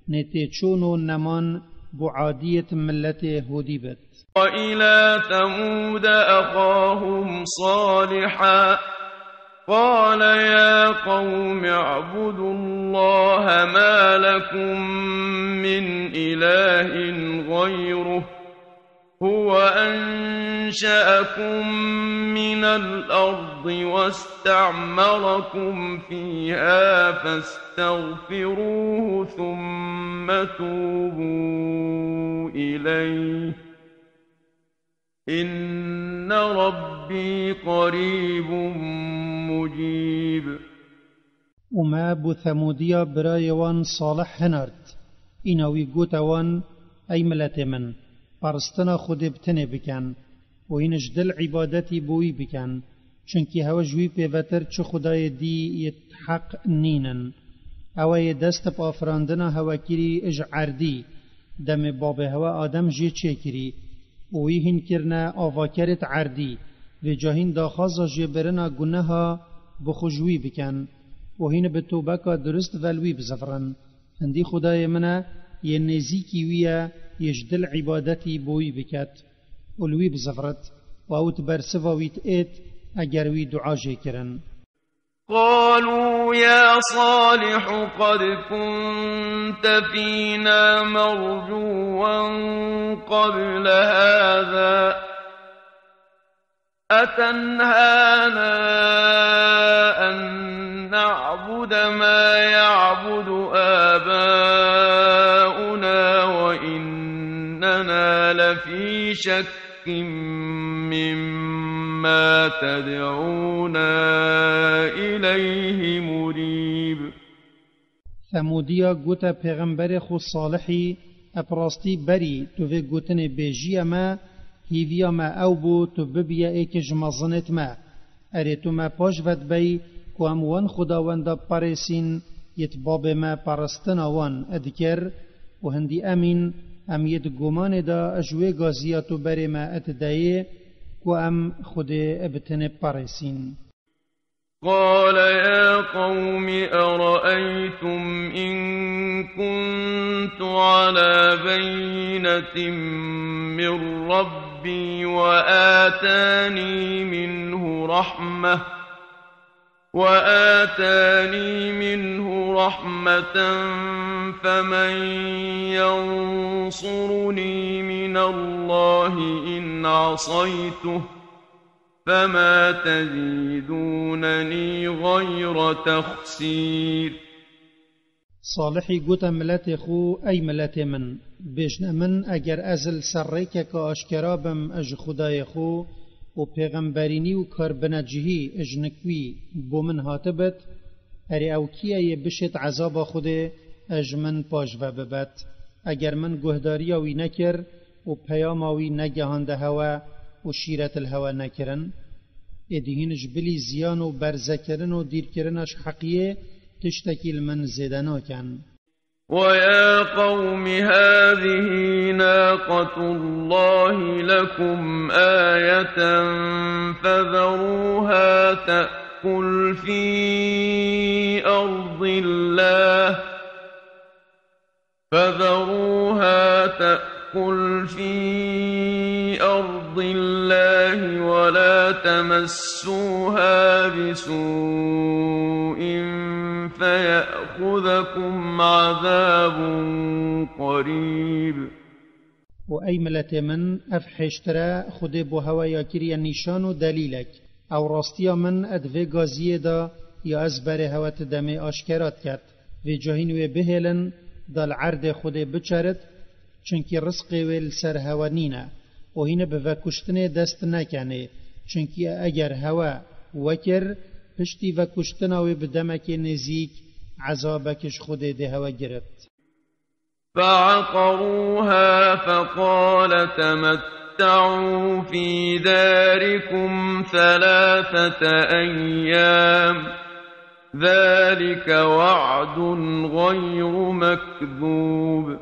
نه تی چون و نمان بعادية ملة هودي بت. وإلى ثمود أخاهم صالحا قال يا قوم اعبدوا الله ما لكم من إله غيره هو أنشأكم من الأرض واستعمركم فيها فاستغفروه ثم توبوا إليه إن ربي قريب مجيب. وما بو ثمودية برايوان صالح هنرد إنوي قوتوان أي ملت من پرستنا خود بتنه بکن و اینش دل عبادتی بوی بکن چونکی هوا جوی پیوتر چه خدای دی یت حق نینن اوه دست پا افراندنا هوا کری اج عردی دم باب هوا آدم جی چه کری و هین کرنا آواکرت عردی و جاهین داخازا جی برنا گناها بخوجوی بکن و هین به توبکا درست ولوی بزفرن هندی خدای منه یه نزیکی ویه يجدل عبادتي بوي بكات ولوي بزفرت واوت برسفا ويت ايت اگروي دعا جيكرن. قالوا يا صالح قد كنت فينا مرجوا قبل هذا أتنهانا أن نعبد ما يعبد آباؤنا وإننا لفي شك مما تدعونا إليه مريب. ثموديا قوتا پیغمبر خو صالحي اپراستی بری تو في قوتن بيجي ما هيفيا ما او بو تو ببيا ايكج مظنت ما اريتو ما پاش ود بي كو اموان خداوندا پارسين يتباب ما پرستنا وان ادكر وهندي امين ام يد گمان دا اجوه غازياتو بری ما اتدايه كو ام خود ابتن پارسين. قال يا قوم أرأيتم إن كنت على بينة من ربي وآتاني منه رحمة فمن ينصرني من الله إن عصيته فما تزيدونني غير تخسير. صالحي قوتا ملت خو أي ملت من بجن من أجر أزل سريك كأشكرابم أج خداي خو و پیغمبرینی و کاربنجهی اجنکوی بو من هاتبت اری او کیا یه بشت عذاب خود اج من پاش و ببت اگر من گهداری وی نکر و پیاماوی نگهانده هوا و شیرت الهوا نکرن ادهینش بلی زیان و برزکرن و دیرکرنش حقیه تشتکیل من زیدنا کن. ويا قوم هذه ناقة الله لكم آية فذروها تأكل في أرض الله ولا تمسوها بسوء فيأخذكم عذاب قريب. وأي ملت من أفحشترا خود بو هوا يكري النشان دليلك أو راستيا من أدفي غازيه دا يا أزبر هوا تدمي أشكرات كات في جاهين وبهلن دال عرض خود بچرد چونكي رزق ويل سر هوا نينا وهين بفكشتنه دست نكانه چونكي اگر هوا وكر پشتی وكشتنا وبدمك نزيك عذابكش خود ده هوا گرفت. فعقروها فقال تمتعوا في داركم 3 أيام ذلك وعد غير مكذوب.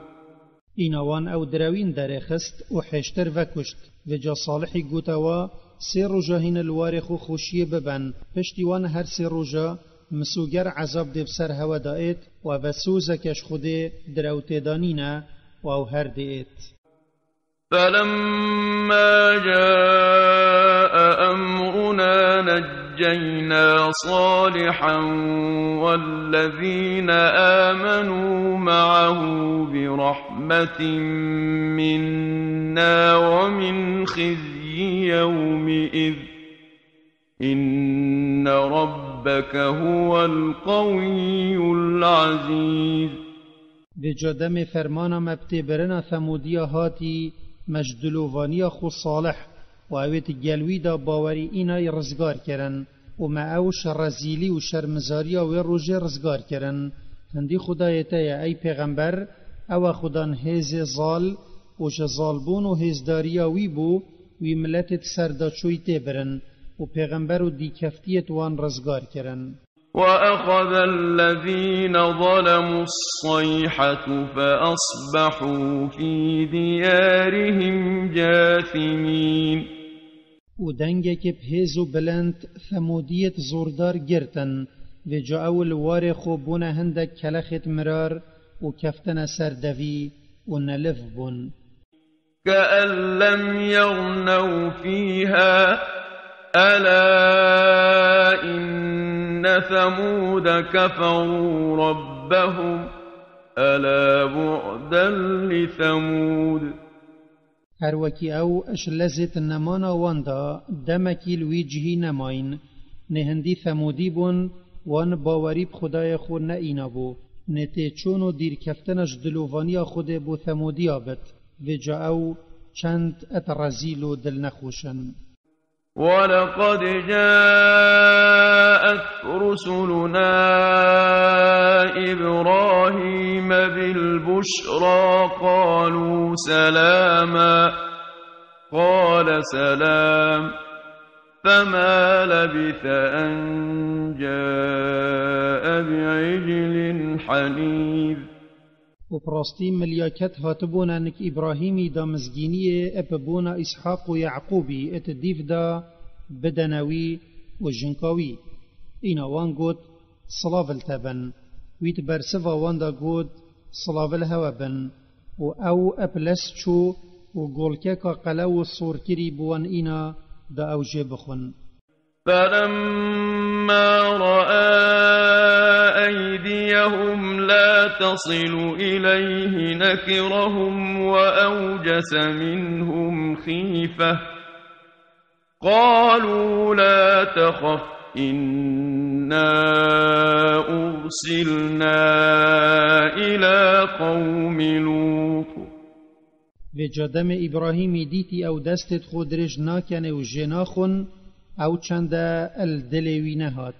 اینوان او دراوین درخست و حشتر و کشت و جا صالحی گوتوا 3 روزا هین الوارخ و خوشی ببن پشتیوان هر 3 روزا مسوگر عذاب دیو سر هوا دائت و وسوزکش خوده دراوت دانینا و هر دیت. فلما جاء أمرنا نجينا صالحا والذين آمنوا معه برحمة منا ومن خزي يومئذ إن ربك هو القوي العزيز. بجدم فرمانا مبتبرنا ثموديا هاتي مجدلوانيا خو صالح و اویت گلوی دا باوری اینا رزگار کرن و ما اوش رزیلی و شرمزاریا و روژ رزگار کرن. هندی خدایتا ای پیغمبر او خدان هیز زال و جزالبون و هیزداریا وی بو وی ملتت سرداچوی تبرن و پیغمبر و دی کفتیت وان رزگار کرن. وأخذ الذين ظلموا الصيحة فأصبحوا في ديارهم جاثمين. و دنگه که بهیزو بلند ثمودیت زوردار گرتن و جاو الوار خوبون هندک کلخت مرار و کفتن سردوی و نلف بون. كأن لم يغنوا فيها ألا إن ثمود كفروا ربهم ألا بعدا لثمود. هر وکی او اش لزت نمانا واندا دمکی الویجهی نماین نهندی ثمودی بون وان باوری بخدای خود نه بو نته چونو دیر کفتنش دلووانی خود بو ثمودی آبد و جا او چند اترزیل و دل نخوشن. ولقد جاءت رسلنا إبراهيم بالبشرى قالوا سلاما قال سلام فما لبث أن جاء بعجل حنيذ. و پراستی ملیاکت هاتبونا نک ابراهیمی دا مزگینی اپبونا اسحاق و یعقوبی ات دیف دا بدنوی و جنکاوی اینا وان گود صلاف التبن ویت برسفا وان دا گود صلاف الهوابن و او اپلس چو و گولکاکا قلو صورکری بوان اینا دا او جبخون. فلما رأى أيديهم لا تصل إليه نكرهم وأوجس منهم خيفة قالوا لا تخف إنا أرسلنا إلى قوم لوط. و جادم ابراهیمی دیتی او دستت خود رج ناکنه و جناخون او چند الدلوی نهات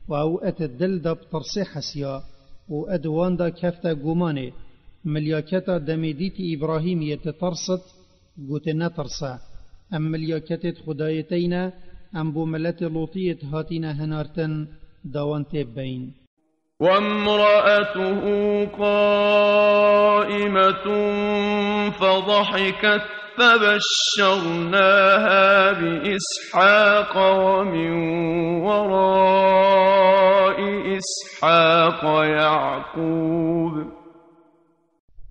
و او ات دل دا بطرسي حسيا و ادوان دا كفتا گمانه ملياكتا دميديت إبراهيم يتترصت قوت نترسا ام ملياكتت خدايتين ام بو ملت لوطية هاتين هنارتن داوان تبين. وامرأته قائمة فضحكت فبشرناها بإسحاق ومن وراء إسحاق يعقوب.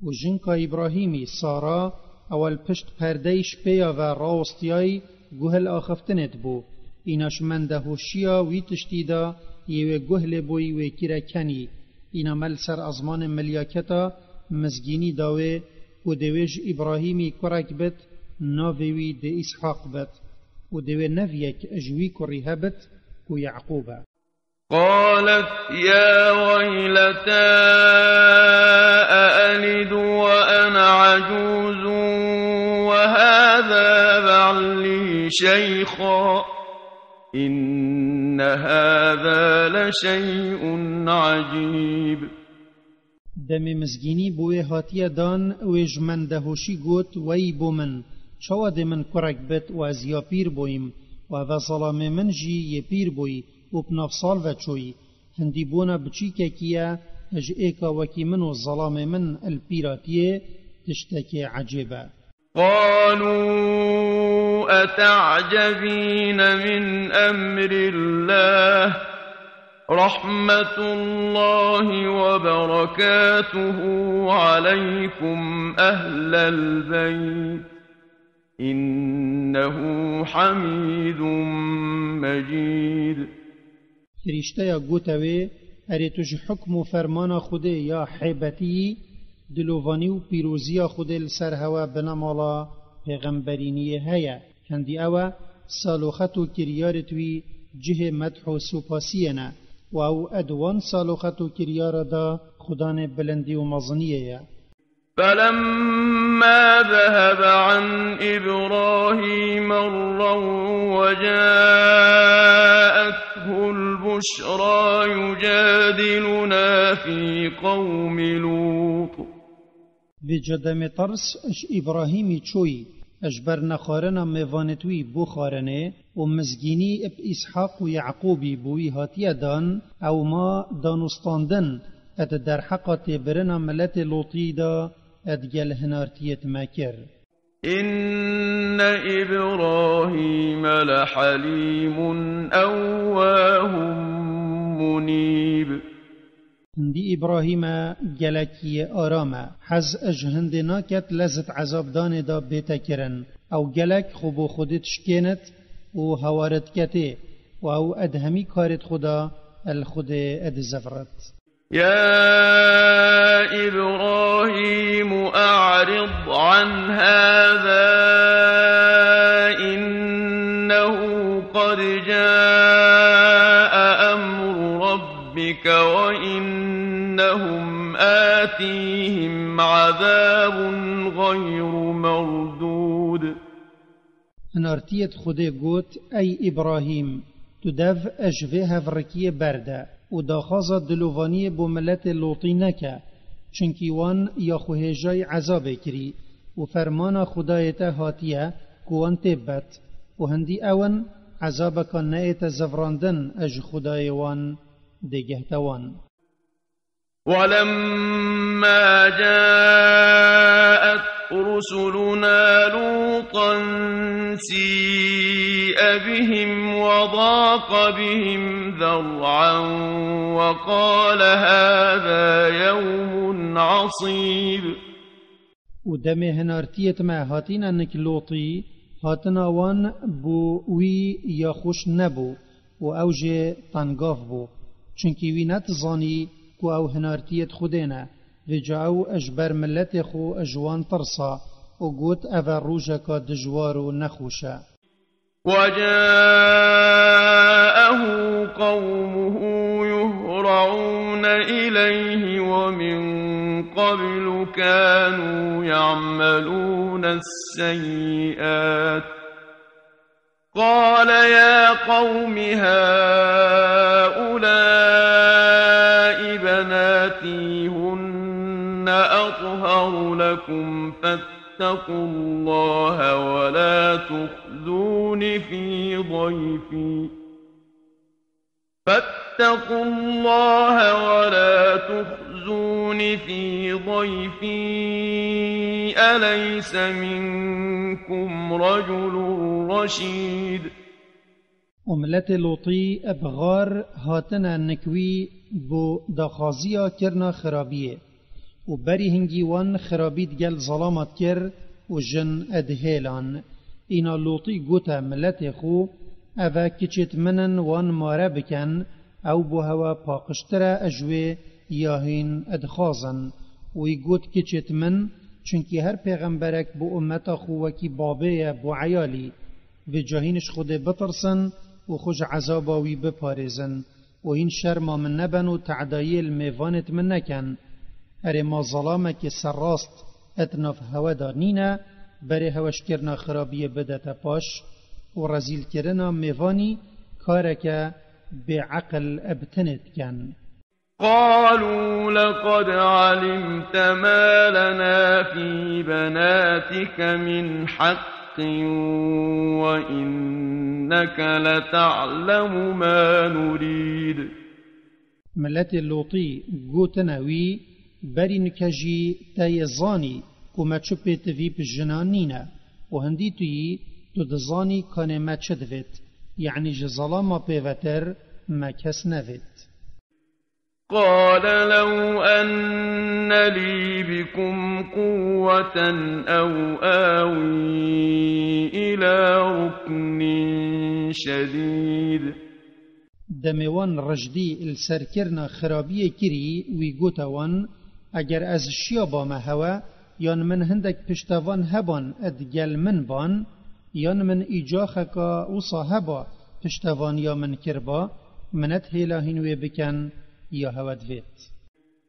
وجنكا إبراهيمي سارا اول پشت پردهش پیا و راستیای گوهل آخفتنت بو ایناش من دهوشیا وی تشتیدا یوه گوهل بوی و کرکنی اینا مل سر ازمان ملیاکتا مزگینی داوه و دویج إبراهيمي كرك بت ناوي دي إسحاق بت و دوي نفيك أجوي كريها بت و يعقوبا. قالت يا ويلتى أألد وأنا عجوز وهذا بعلي شيخا إن هذا لشيء عجيب. دم مزگینی بوی هاتیه دان ویج من دهوشی گوت وی بو من چوا ده من کرک بت و از یا پیر بویم و ظلام من جی یه پیر بوی و بنفصال و چوی هندی بونا بچی که کیا اج ایکا وکی من و ظلام من الپیراتیه تشتکی عجیبه. قالوا أتعجبين من أمر الله رحمة الله وبركاته عليكم أهل البيت إنه حميد مجيد. فرشتیا گوتوی اری توش حکم و فرمان خود یا حیبتی دلووانی و پیروزی خود لسر هوا بنامالا پیغمبرینی هیا هندی اوا سالوخت و کریارتوی جه مدح و سوپاسینا و او ادوان سالوخت و کریار دا خدان بلندی و مزنیه. فلما ذهب عن إبراهيم الروع وجاءته البشرى يجادلنا في قوم لوط. في جدم ترس اش إبراهيمي چوي اجبر نخارنا ميوانتوي بو خارنه ومزگيني اب إسحاق و يعقوبي بوي هاتيه دان او ما دانستاندن ات در حقات برنا ملت لوطي دا ادگل هنارتیت مکر. إن إبراهيم لحليم أواه منيب. هندي إبراهيم جلكي آرامة حز اجهند ناكت لزت عذاب دان دا بيتكرن او جلك خبو خودت شكينت و هوارت كته و او ادهمي كارت خدا الخد اد زفرت. يا إبراهيم أعرض عن هذا إنه قد جاء أمر ربك وإنهم آتيهم عذاب غير مردود. هنارتيت خده قوت أي إبراهيم تدف أجفه فركية باردة و داخازا دلووانی بو ملت لوطی نکه چنکی وان یا خوهجای عذاب کری و فرمان خدایت هاتیه کوان تبت و هندی اون عذاب کان نایت زفراندن اج خدای وان دگهتوان. ولما جاءت رسلنا لوطا سيء بهم وضاق بهم ذرعا وقال هذا يوم عصيب. ودم هنارتيت ما هاتين انك لوطي هاتنا وان بو وي يا خوش نبو و اوجه تنگاف بو چونكي وي نتزاني كو او هنارتيت خودنا وجاو اجبر ملت خو اجوان ترسا و قوت اوه روجكا دجوار نخوشا. وجاءه قومه يهرعون إليه ومن قبل كانوا يعملون السيئات قال يا قوم هؤلاء بناتي هن أطهر لكم فاتقوا الله ولا تخزون في ضيفي أليس منكم رجل رشيد. وملت لوطي ابغار هاتنا نكوي بو دخازيا كرنا خرابيه و بری هنگی وان خرابید گل ظلامت کر و جن ادهیلان. اینا لوطی گوتا ملت خو اوه کچت منن وان ماره بکن او بو هوا پاقشتره اجوه یاهین ادخازن و ای گوت کچت من چونکی هر پیغمبرک بو امتا خو وکی بابه بو عیالی و جاهینش خود بترسن و خوش عذاباوی بپارزن و این شرما من نبن و تعدایل میوانت من نکن. اره ما ظلامه که سراست اتناف هوا دارنینه بره هوش کرنا خرابی بدت پاش و رزیل کرنا میوانی کاره که بعقل ابتنت کن. قالوا لقد علمت ما لنا في بناتك من حق وإنك لتعلم ما نريد. ملت اللوطي قوتناوي بری نکجی تایزانی کما چپی توی بجنانینا و هندی توی تو دزانی کانه ما چدوید یعنی جزالا ما پیوتر ما کس نوید. قال لو أن لي بكم قوة أو آوي إلى ركن شديد. دموان رجدي السركرنا خرابية كري ويقوتوان اگر از شیابا ما هوا یان من هندک پشتوان هبان ادگل من بان یان من ایجاخکا و صاحبا پشتوان یا من کربا منت هیلاهین وی بکن یا هود ویت.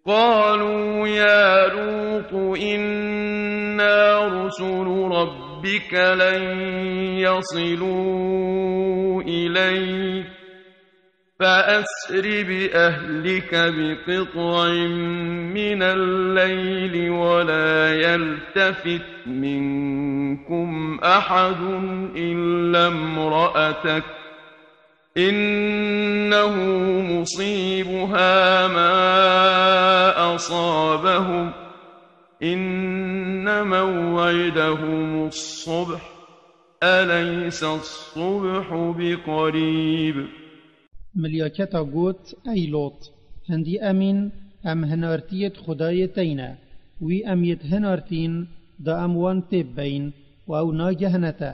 قالوا يا لوط إنا رسل ربك لن يصلوا إليك فأسر بأهلك بقطع من الليل ولا يلتفت منكم أحد إلا امرأتك إنه مصيبها ما أصابهم إن موعدهم الصبح أليس الصبح بقريب. ملیاکتا گوت ای لوط هندی امین ام هنارتیت خدای تینا وی امیت هنارتین دا اموان تیب بین و او ناگهنتا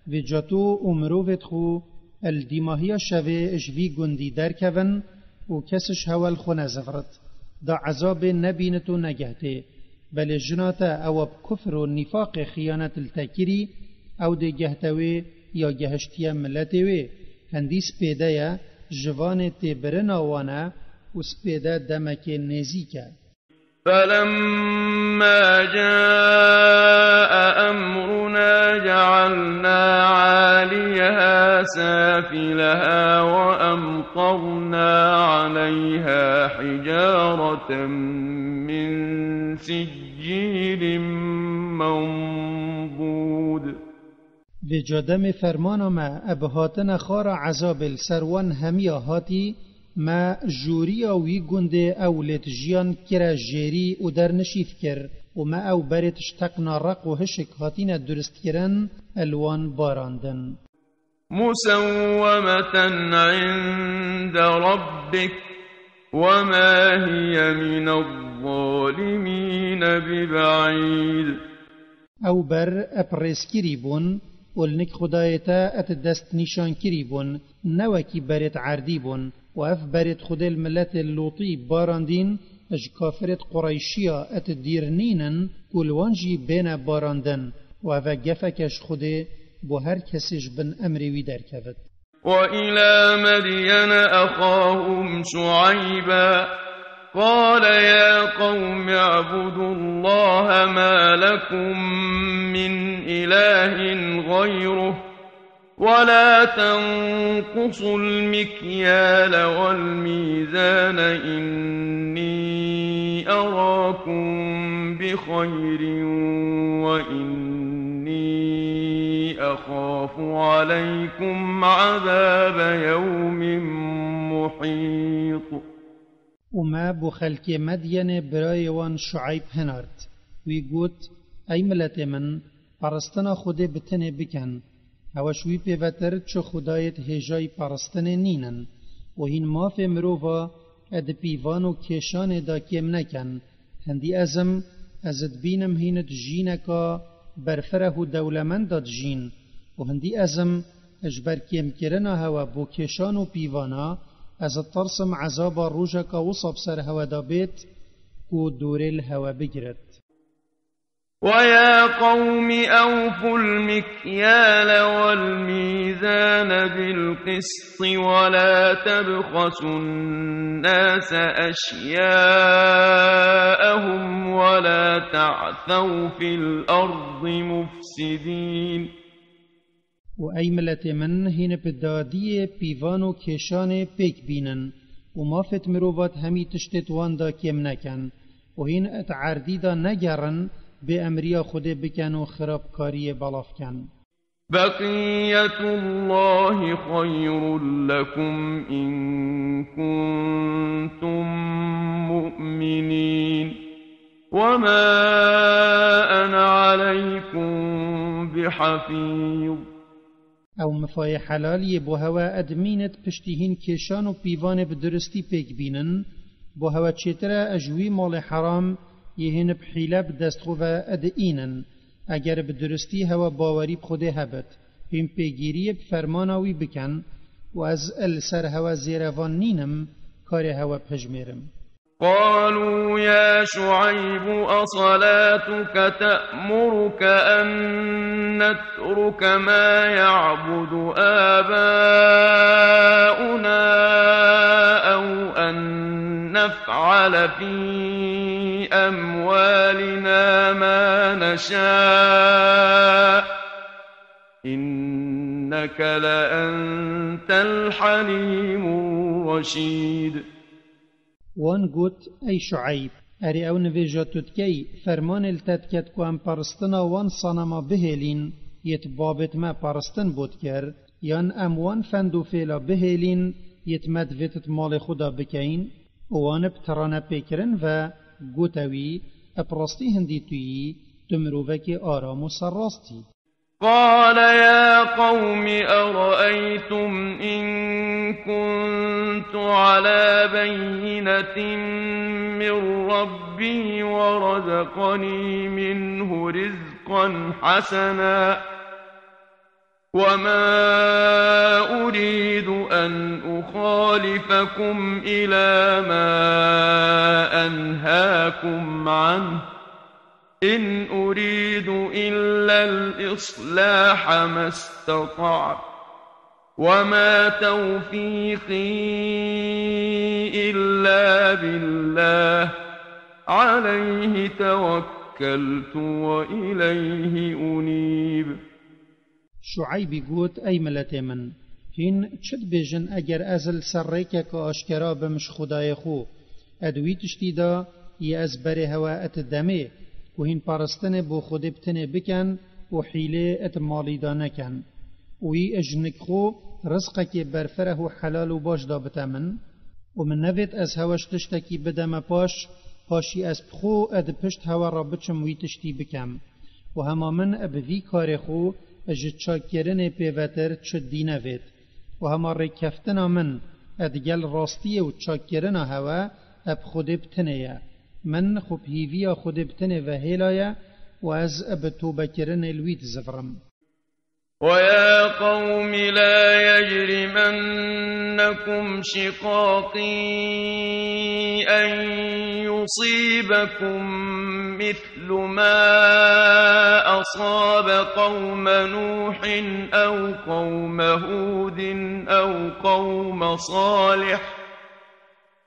و جاتو امروفت خو الدیماهی شوه اجوی گندی درکون و کسش هول خونه زفرت دا عذاب نبینتو نگهته بل جناتا او بکفر و نفاق خیانت التکری او ده گهتوی یا گهشتی ملتوی هندی سپیده جوان تبرنا وانا وسبيدا دمك نزيكا. فلما جاء أمرنا جعلنا عاليها سافلها وأمطرنا عليها حجارة من سجيل منضود. و جادم فرمانا ما ابهاتن خار عذاب السروان همیا هاتی ما جوریا وی گنده اولت جیان کرا جیری و در نشیف کر و ما او برت اشتقنا رق و هشک هاتین درست کرن الوان باراندن. مسومة عند ربك وما هي من الظالمين ببعيد. او بر اپریسکری بون ولنك خدايتا اتدست نشان كريبون نوكي بريت عرديبون واف بريت خدي الملات اللوطي باراندين اج كافرت قريشيا اتديرنينن كلوانجي بين باراندن واف جفكش خدي بو هر كسيش بن امري ويدر كفت. وإلى مدين أخاهم شعيبا قال يا قوم اعبدوا الله ما لكم من إله غيره ولا تنقصوا المكيال والميزان إني أراكم بخير وإني أخاف عليكم عذاب يوم محيط. وما بو خلق مدين برايوان شعيب هنارد ويقوت اي ملت من پرستنا خود بتنه بکن هوشوی پیوتر چو خدایت هجای پرستن نینن و هین ماف مروفا اد پیوان و کشان دا کم نکن هندی ازم ازد بینم هینت جینکا برفره دولمن داد جین و هندی ازم اجبر کم کرنا هوا بو کشان و پیوانا از الترسم عذاب روجك وصب سر هوا دابيت كو دور الهوا بجرت. ويا قوم أوفوا المكيال والميزان بالقسط ولا تبخسوا الناس أشياءهم ولا تعثوا في الأرض مفسدين. و ای ملت من هین پدادی پیوان و کشان پیک بینن و مافت مروبات همی تشتت واندا کم نکن و هین اتعردی دا نگرن به امریا خود بکن و خرابکاری بلاف کن. بقية الله خير لكم إن كنتم مؤمنين وما أنا عليكم بحفيظ. او مفای حلالی بو هوا ادمینت پشتیهین کشان و پیوان بدرستی پیک بینن بو هوا چیتره اجوی مال حرام یهین بحیله بدست و اد اینن اگر بدرستی هوا باوری بخوده هبت هم پیگیری بفرماناوی بکن و از السر هوا زیروان نینم کار هوا پجمیرم. قالوا يا شعيب أصلاتك تأمرك أن نترك ما يعبد آباؤنا أو أن نفعل في أموالنا ما نشاء إنك لأنت الحليم الرشيد. وان گوت ای شعیب اری او نویجاتوت کی فرمان التدکت کو ام پرستنا وان صنما بهلین یت بابت ما پرستن بود کر یان ام وان فندو فیلا بهلین یت مدویتت مال خدا بکین وان بترانه پیکرن و گوتوی اپرستی هندی تویی تمروفك آرام و سراستی. قال يا قوم أرأيتم إن كنت على بينة من ربي ورزقني منه رزقا حسنا وما أريد أن أخالفكم إلى ما أنهاكم عنه إن أريد إلا الإصلاح ما استطعت وما توفيقي إلا بالله عليه توكلت وإليه أنيب. شعیب گوت ای ملت من هین چد بیجن اگر ازل سرکه که آشکرا بمش خدای خو ادوی تشتی دا ی از بره هوا ات دمه و هین پرستن بو خود بتنه بکن و حیله ات مالی دا نکن و ی اجنک خو رزقه که برفره و حلال و باش دا بتمن و من نوید از هواش تشتکی بدم پاشی از بخو اد پشت هوا را بچم وی تشتی بکم و هما من ابوی کار خو اجد چاکرن پیوتر چد دی نوید و هما رکفتنا من ادگل راستی و چاکرن هوا اب خود بتنه من خوب هیویا خود بتنه و هیلایا و از اب توبکرن الوید زفرم. ويا قوم لا يجرمنكم شقاقي أن يصيبكم مثل ما أصاب قوم نوح أو قوم هود أو قوم صالح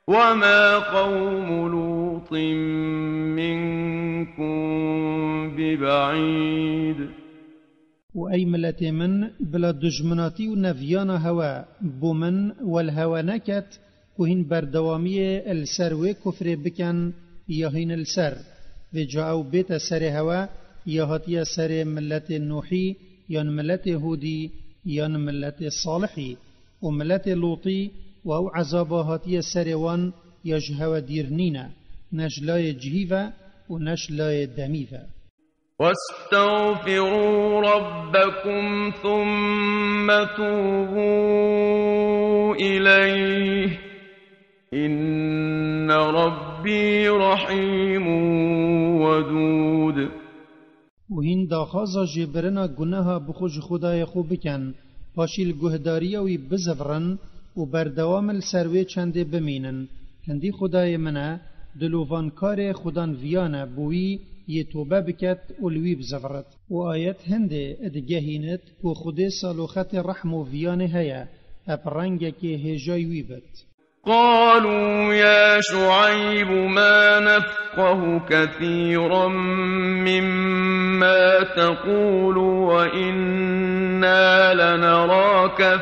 وما قوم لوط منكم ببعيد. و ای ملت من بلا دجمناتی و نفیان هوا بومن والهوا نکت و هین بردوامی السر و کفر بکن یا هین السر و جاو بیت سر هوا یا هاتی سر ملت نوحی یا ملت هودی یا ملت صالحی و ملت لوطی و او عذابا هاتی سر وان یا جهوا دیرنینا نجلای جهیوه و نجلای دمیوه. واستغفروا ربكم ثم توبوا إليه إن ربي رحيم ودود. و هین داخازا جبرنا گناها بخوش خدای خوب بکن پاشیل گهداریوی بزفرن و بردوام السروی چنده بمینن هندی خدای منه دلوفانکار خدان ویانه بوی ی توبه بکت اولوی بزفرت و آیت هنده ادگهینت و خود سالوخت رحم و ویانه هیا اپرنگه که هجای بد. قالوا يا شعيب ما نفقه كثيرا مما تقول وإنا لنراك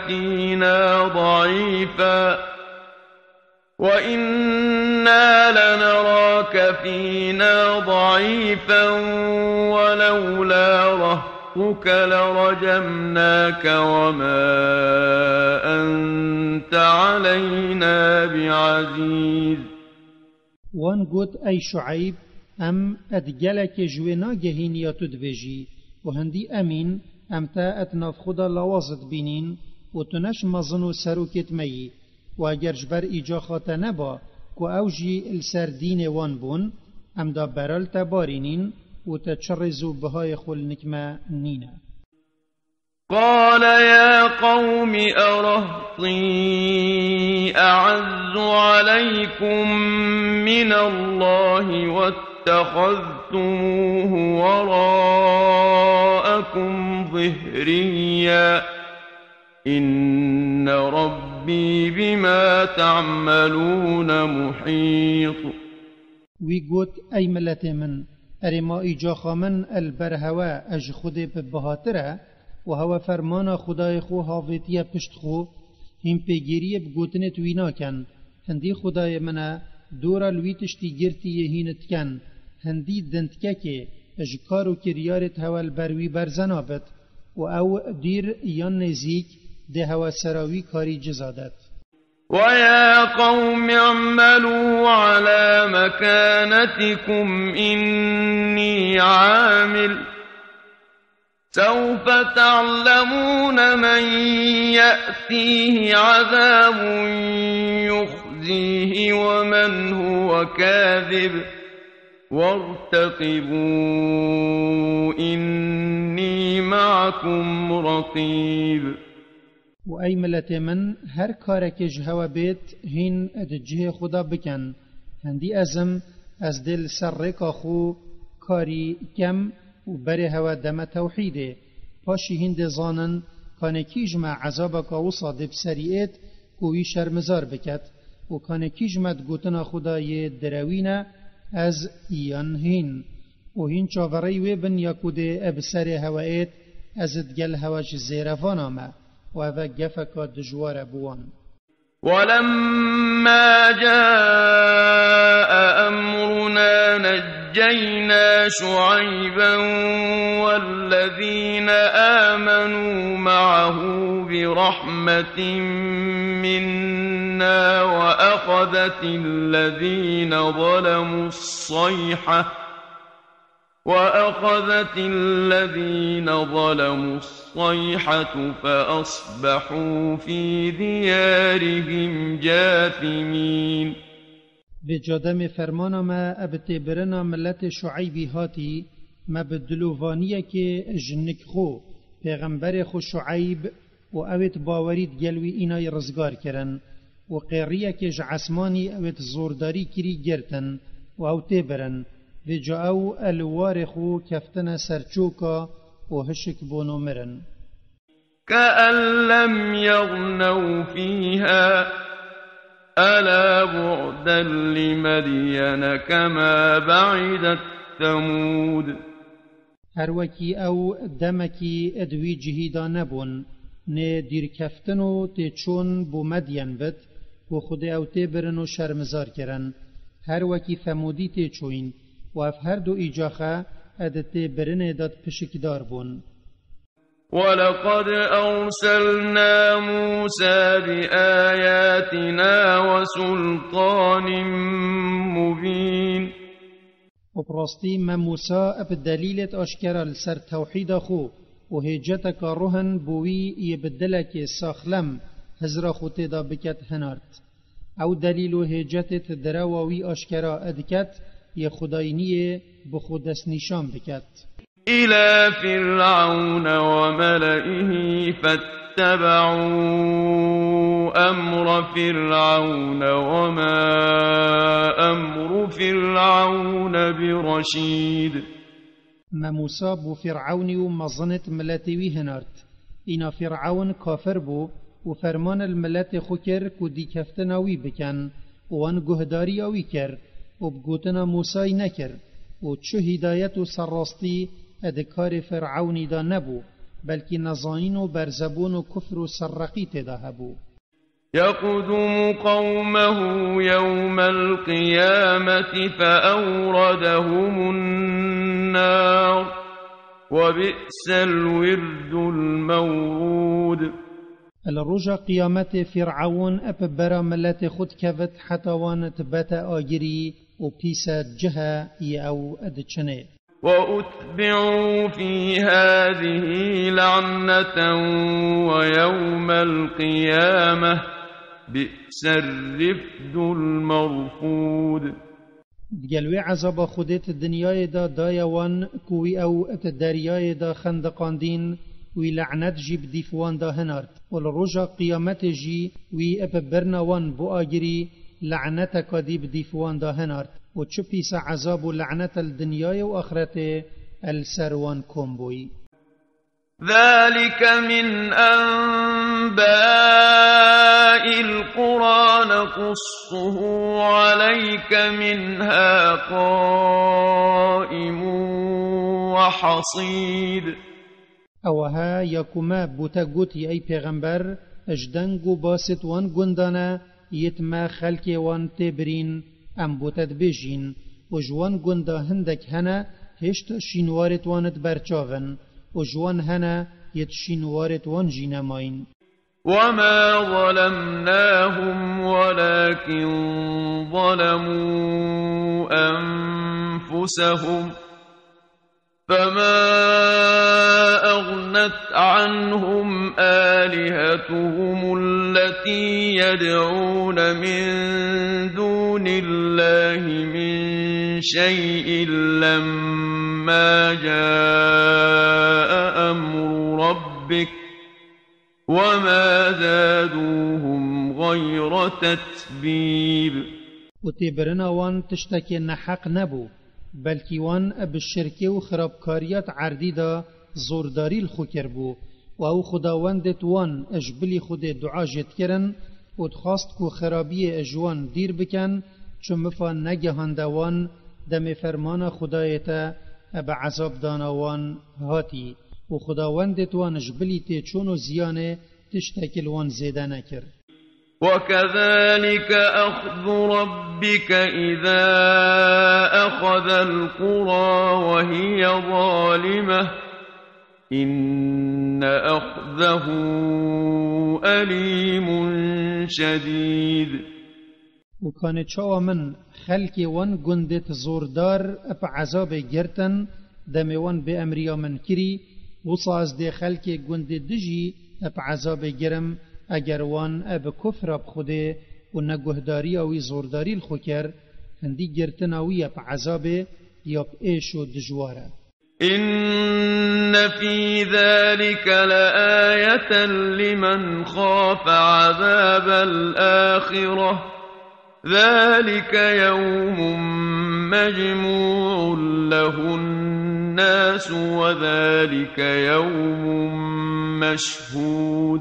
فينا ضعيفا ولولا رهطك لرجمناك وما أنت علينا بعزيز. وان قد أي شعيب أم أدجلك جوينا جهينيا تدفجي وهندي أمين أم تا أتناف خدا لوازد بينين وتنش مظنو سروكت مي واگر جبر ایجا خاطه نبا كو أوجي السردين وان بون ام دا برال تبارينين وتتشرزوا بهاي خل نكما نينا. قال يا قوم أرهطي أعز عليكم من الله واتخذتموه وراءكم ظهريا إن ربي بما تعملون محيط. ويقول أي ملت من أرما إيجاخا من البرهوا أج خود ببهاتره وهو فرمان خدای خو حافظیه پشت خو هم پیگیری بگوتنت وینا کن هندی خدای منه دورا لویتشتی گرتی یهینت کن هندی دندکه که اجکار و کریارت هول بروی برزنابت و او دیر یان نزیک ده هوا سراوی کاری جزادت. ويا قوم اعملوا على مكانتكم إني عامل سوف تعلمون من يأتيه عذاب يخزيه ومن هو كاذب وارتقبوا إني معكم رقيب. وأي ملت من هر كارك جهوا بيت هين ادجه خدا بكن هندي أزم از دل سرق خو كاري كم وبره هوا دم توحيده پاشي هند زانن كان كيجمع عذابك وصادب سريئت كوي شرمزار بكت وكان كيجمع دقوتنا خداي دروينه از ايان هين وهين چاوري ويبن يكوده ابسر هوائت از دگل هواش زيرفانامه وهذا جفك دجوار بوان. ولما جاء أمرنا نجينا شعيبا والذين آمنوا معه برحمة منا وأخذت الذين ظلموا الصيحة فأصبحوا في ديارهم جاثمين. بجادم فرمانا ما ابتبرنا ملت شعيبي هاتي ما بدلوفانية كي جنك خو پیغمبر خو شعيب و اوت باوريد جلوي اینای رزگار کرن و قیریه که جعسمانی اوت زورداری کری گرتن و او تبرن و جاو الوار خو کفتن سرچوکا و هشک بونو مرن. كأن لم يغنوا فيها ألا بعدا لمدين كما بعدت ثمود. هر وکی او دمکی ادوی جهیدا نبون نه دیر کفتنو تی چون بو مدین بد و خود او تی برن و شرمزار کرن هر وکی ثمودی تی چوین و اف هر دو ایجاخه اد تی برن داد پشکدار بون. ولقد أرسلنا موسى بآياتنا وسلطان مبين. وبراستی ما موسى اب دلیلت اشکر لسر توحید خو و هجتك روحن بوي يبدلك ساخلم هزرا خوتي دا بكت هنارت او دليل هجتت دراوي اشكرا ادكت يه خداينيه بخودس نشان بكت. إلى فرعون وملئه فاتبعوا أمر فرعون وما أمر فرعون برشيد. ما موسى بو فرعون ومظنت ملاتي هنارت إنا فرعون كافر بو وفرمان الملات خوكر كودي كفتناوي بكن وان قهداري اوي كر وبقوتنا موسى نكر وچو هداية سرستي ادكار فرعون دا نبو بلكي نظاين برزبون كفر سرقي تدهبو. يقدم قومه يوم القيامة فأوردهم النار وبئس الورد المورود. الرجا قيامت فرعون أببرا ملات خود كفت حتى وانت بتا آجري وبيسا جها أو أدتشنه. وأتبعوا في هذه لعنة ويوم القيامة بئس الرفد المرفود. دگلوی عذاب خودت دنیای دا دایوان کوی او ات دریای دا خندقاندین وی لعنت جیب دیفوان دا هنارد والرجا قیامت جی وی اپ برنوان بو آگری لعنت کدیب دیفوان دا هنارد و چپیس عذاب و لعنت الدنیای و آخرت السروان کمبوی. ذلك من أنباء القرى نقصه عليك منها قائم وحصيد. اوها یکما بوتا گوتی ای پیغمبر اجدنگو باست وان گندانا یتما خلق وان تبرین ام بوتد بجین و جوان گندا هندک هنه هشت شینوارت وانت برچاون و جوان هنه یت شینوارت وان جینماین. وما ظلمناهم ولكن ظلموا أنفسهم فما أغنت عنهم آلهتهم التي يدعون من دون الله من شيء لما جاء أمر ربك وما زادوهم غير تتبيب. وتبرنا وان تشتكي نحق نبو بلكي وان اب الشركي و خرابكاريات عردي دا زورداري الخو كربو و او خداوندت وان اجبلي خود دعا جت کرن و تخواست کو خرابي اجوان دير بكن چو مفا نگهان وان دم فرمان خدایتا اب عذاب دانوان هاتی و خداوندت وان اجبلي تی چونو زيانه تشتكي الوان زيدا نكر. وكذلك أخذ ربك إذا أخذ القرى وهي ظالمة إن أخذه أليم شديد. وكان چاو من خلق وان گندت زوردار اپ عذاب گرتن دم وان بأمريا من كري وصاز دي خلق گندت دجي اپ عذاب گرم اگر وان اب کفر اب خوده و نگهداری اوی زورداری الخوکر هندی گرتناوی اب عذاب یا اب ایش و دجواره. إن في ذلك لآية لمن خاف عذاب الآخرة ذلك يوم مجموع له الناس وذلك يوم مشهود.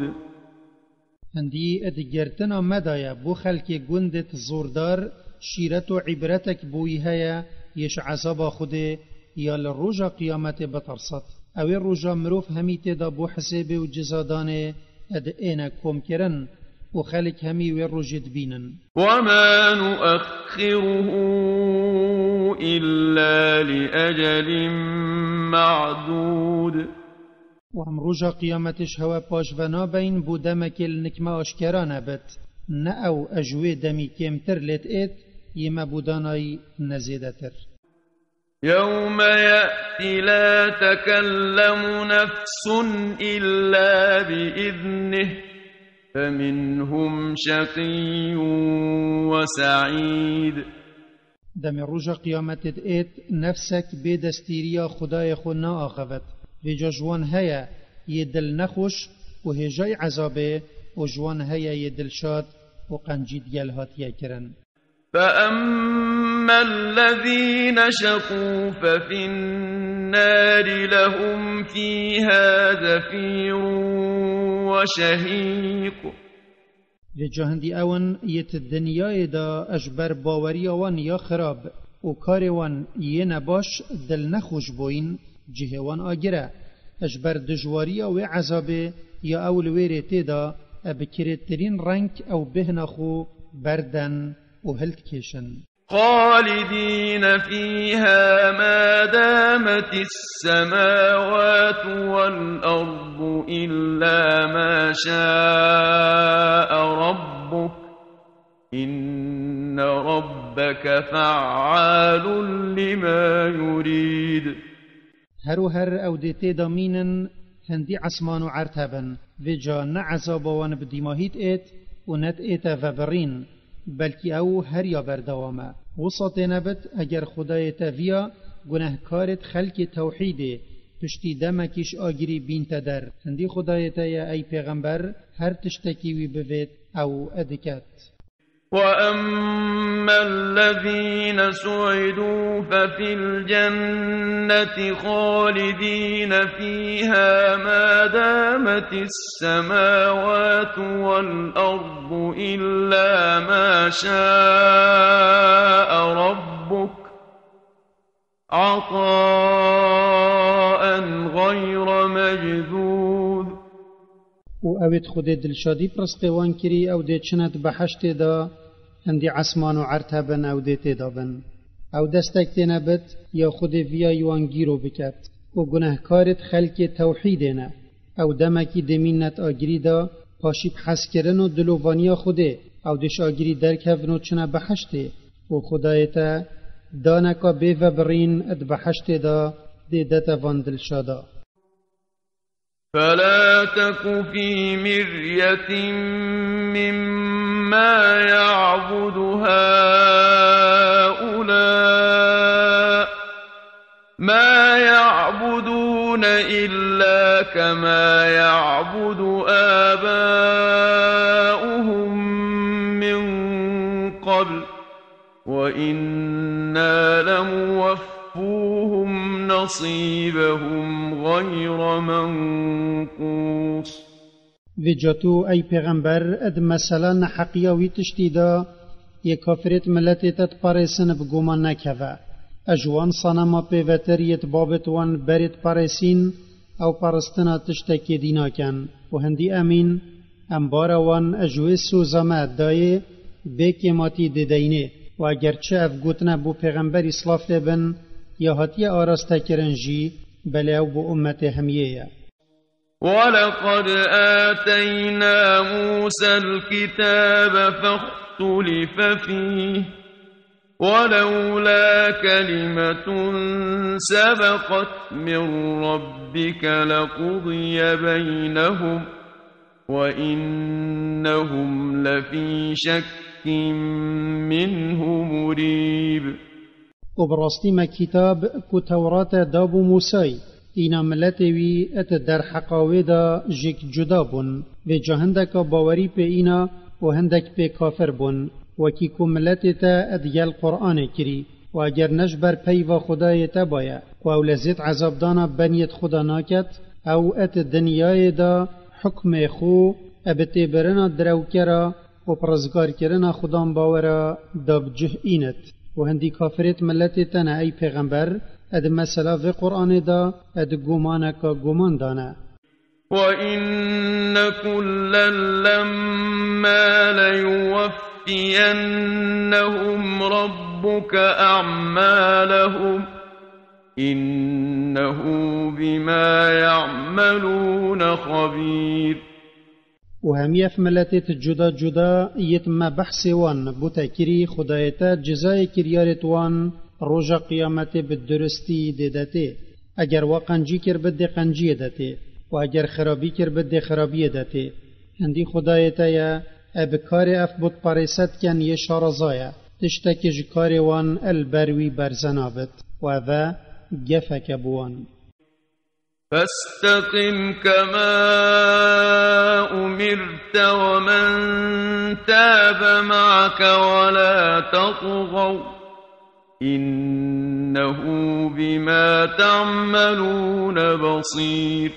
هندی ادگرتنا مدایا بو خلق گندت زوردار شیرت و عبرتک بوی هیا یش عذاب خوده یا لروجا قیامت بترصد او روجا مروف همیت دا بو حساب و جزادانه اد اینا کم کرن و خلق همی و روجد بینن. وما نؤخره إلا لأجل معدود. و هم روژا قیامتش هوا پاش و نابین بو دمکل نکمه آشکرانه بد نه او اجوه دمی کمتر لیت ایت یما بودانای نزیدتر. يوم يأتي لا تكلم نفس إلا بإذنه فمنهم شقي وسعيد. دم روژا قیامتت ایت نفسك بدستيريا خدای خو نا آخوت و جوان هيا يدل نخوش و هجای عذابه و جوان هيا يدل شاد و قنجید يلهات يكرن. فأما الذين شقوا ففي النار لهم فيها زفير وشهيق. لجهندي اون يت الدنيا دا اجبر باوري وان يا خراب و كار وان ينباش دل نخوش بوين جهوان آگره اجبر دجواري و عذابه یا اول ویره تیدا بکرترین رنگ او بهنخو بردن و هلت کشن. خالدين فيها ما دامت السماوات والأرض إلا ما شاء ربك إن ربك فعال لما يريد. هر او دیتی دامینن هندی عصمان و عرتبن و جا نعذابوان بدیماهید ایت و نت ایتا وبرین بلکی او هر یا بردوامه وسط نبت اگر خدای تاویا گناهکارت خلق توحیده پشتی دمکیش آگیری بینت در هندی خدای تایا ای پیغمبر هر تشتکی وی بوید او ادکت وأما الذين سعدوا ففي الجنة خالدين فيها ما دامت السماوات والأرض إلا ما شاء ربك عطاء غير مجذوذ و اوید خود دلشادی پرستوان کری او ده چند بحشت دا هندی عسمان و عرتبن او ده تدابن او دستک تنبت یا خود ویا یوان گیرو بکت و گناهکارت خلق توحیدنه او دمکی دمینت آگری دا پاشیب حس کرن و دلووانیا خوده او دش آگری درکفن و چند بحشته و خدایتا دانکا بی و برین اد بحشت دا ده دتوان دلشادا فلا تك في مرية مما يعبد هؤلاء ما يعبدون إلا كما يعبد آباؤهم من قبل وإنا لموفوهم نصيبهم غير منقوص وجاتو ای پیغمبر اد مثلا حقیاوی تشتیدا یک کافرت ملتت پارسن بگومان نکوه اجوان صنما پیوتریت بابت وان برت پارسین او پارستنا تشتکی دینا کن و هندی امین انبارا وان اجوی سوزامت دایه بکیماتی ددینه و اگرچه افگوتنا بو پیغمبر اصلاف بن یا هاتی آراسته کرنجی بله او بو امت همیه ولقد آتينا موسى الكتاب فاختلف فيه ولولا كلمة سبقت من ربك لقضي بينهم وإنهم لفي شك منه مريب وبراستی ما کتاب کو تورات دابو موسی اینا ملتوی ات در حقاوی دا جک جدا بون و جهندک باوری په اینا و هندک په کافر بون و کی کو ملتتا ادیل قرآن کری و اگر نجبر پی و خدای تبایا و اولزیت عذاب دانا بنیت خدا ناکت او ات دنیای دا حکم خو ابت برنا درو کرا و پرزگار کرنا خدام باورا داب جه اینت و هندی کافرت ملتتا نا ای پیغمبر اد مثلا في قرآن دا اد گمانك گمان دانا وإن كلا لما ليوفينهم ربك أعمالهم إنه بما يعملون خبير و هم يفملتت جدا جدا يتم بحث وان بتكري خدايتا جزاي كريارت وان روژا قیامت بالدرستی دیدته اگر وقنجی کر بده قنجی دته و اگر خرابی کر بده خرابی دته هندی خدایتا یا ابکار اف بود پاریست کن یه شارزایا تشتک جکار وان البروی برزنابت و ذا گفک بوان فاستقم كما أمرت ومن تاب معك ولا تطغوا إنه بما تعملون بصير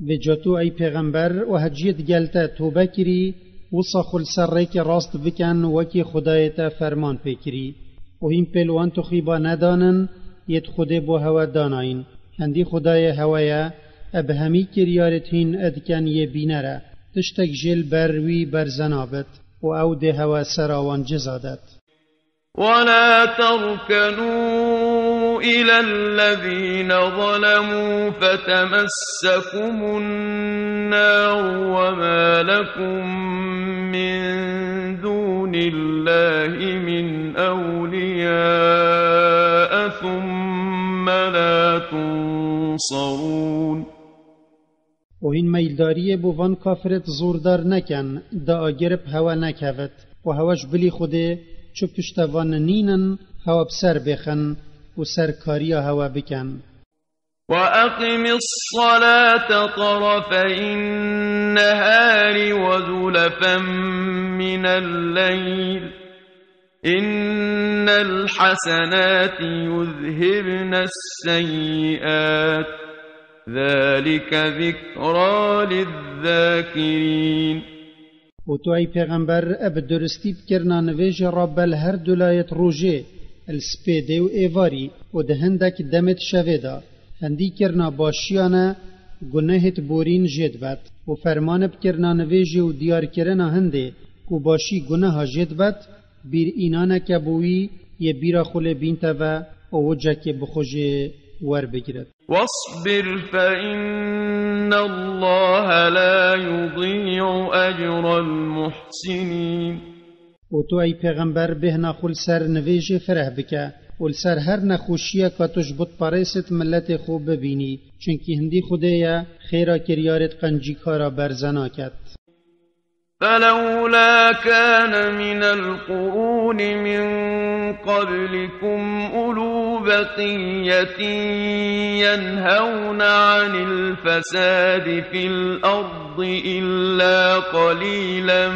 وجاتو ای پیغمبر و هجیت گلتا توبه کری وصا خلصرک راست بکن وکی خدایتا فرمان پیکری و این پلوان تو خیبا ندانن یت خود بو هوا داناین هندی خدای هوایا ابهمی کریارتین ادکن یه بینره تشتک جل بروی برزنابت و او ده هوا سراوان جزادت ولا تركنوا إلى الذين ظلموا فتمسكم النار وما لكم من دون الله من أولياء ثم لا تنصرون و هین میلداریه بو وان کافرت زوردار نکن دا آگرب هوا نکهوت و هواش بلی خوده چو پشتوان نینن هوا بسر بخن و سرکاریا هوا بکن. وأقم الصلاة طرفي النهار وزلفا من الليل إن الحسنات يذهبن السيئات ذلك ذكرى للذاكرين. و تو ای پیغمبر اب درستی بکرنا نویج رب هر دولایت روژه السپیده و ایواری و دهندک دمت شویدا هندی کرنا باشیانه گناهت بورین جد بد و فرمان بکرنا نویج و دیار کرنا هنده و باشی گناه جد بد بیر اینانه که بوی یه بیرا خول بینتا و وجه که بخوشه ور بگیرد. واصبر فإن الله لا يضيع أجر المحسنين. و تو ای پیغمبر بهنا خل سر نویج فره بکه و سر هر نخوشیه که توش بود پاریست ملت خوب ببینی چونکه هندی خوده خیرا کریارت قنجی کارا برزنا کد. فلولا كان من القرون من قبلكم أولو بقية ينهون عن الفساد في الأرض إلا قليلا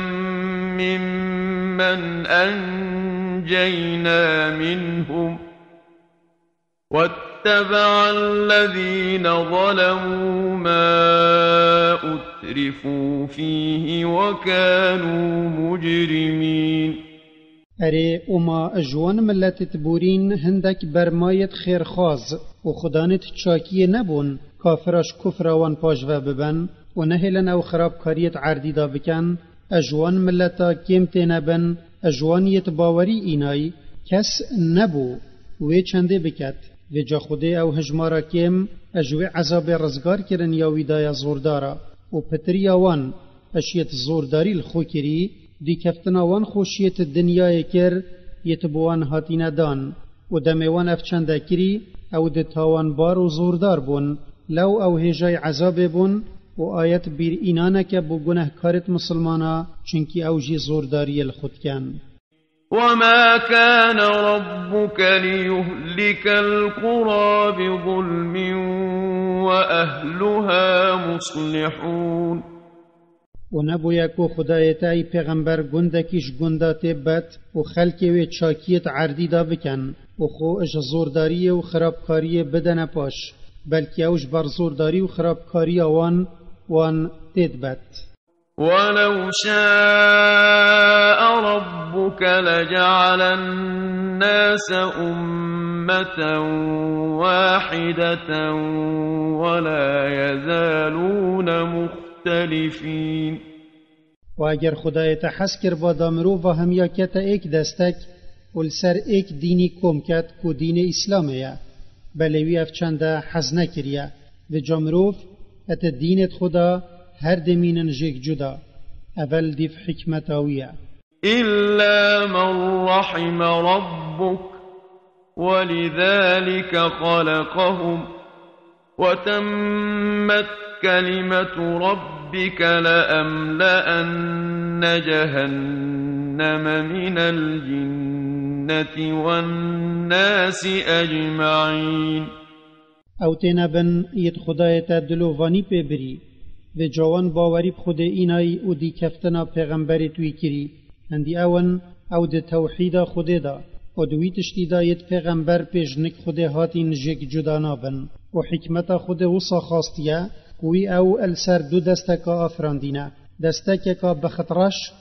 ممن أنجينا منهم واتبع الذين ظلموا ما أترفوا فيه وكانوا مجرمين. اره اما اجوان ملت تبورین هندک برمایت خیرخواز و خدانت چاکی نبون کافرش کفروان پاجوه ببن و نهلن او خرابکاریت عردی دا بکن اجوان ملتا کمت نبن اجوانیت باوری اینای کس نبو وی چنده بکد و جا خوده او هجمارا کم اجوی عذاب رزگار کرن یا ویدای زوردارا و پتری آوان اشیت زورداری الخو کری دی کفتنا وان خوشیت دنیای کر یتبوان هاتین دان و دمیوان افچنده کری او ده تاوان بار و زوردار بون لو او هجای عذاب بون و آیت بیر اینانه که بو گناه کارت مسلمانا چنکی او جی زورداری الخود کن. وما كان ربك ليهلك القرى بظلم وأهلها مصلحون. و نبویا کو خدایت ای پیغمبر گندکیش گندات بد و خلکی و چاکیت عردی دا بکن و خو اج زورداری و خرابکاری بدن پاش بلکه اوش بر زورداری و خرابکاری وان تید بد. ولو شاء ربك لجعل الناس أمة واحدة ولا يزالون مختلفين. و اگر خدایت حس کر با دامرو و همیا کتا ایک دستک و لسر ایک دینی کم کت کو دین اسلامه بلوی افچنده حز نکریه و جامروف ات دینت خدا هر دمینن جیک جدا اول دیف حکمتاویه إلا من رحم ربك ولذلك خلقهم وتمت كلمة ربك لأملأن جهنم من الجنة والناس أجمعين. او تنبن ید خدایت دلووانی پی بری و جوان باوری بخود اینای او دی کفتنا پیغمبر توی کری هندی اون او دی توحید خود دا و دوی تشتی دا ید پیغمبر پیجنک خود هاتین جک جدانا بن و حکمت خود وصا خواستیه کوی او السر دو دستکا آفراندینه دستکا بخطرش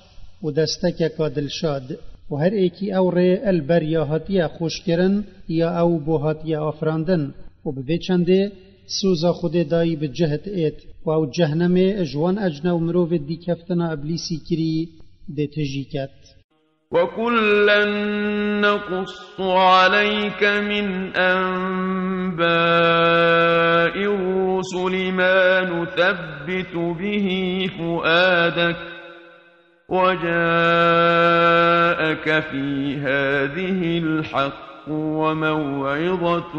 و دستکا دلشاد و هر ایکی او ری البر یا هاتیه خوش کرن یا او بو هاتیه آفراندن و به چنده سوزا خود دایی به جهت ایت و او جهنم اجوان اجنا و مروف دی کفتنا ابلیسی کری ده تجیکت. وكلا نقص عليك من أنباء الرسل ما نثبت به فؤادك وجاءك في هذه الحق وموعظة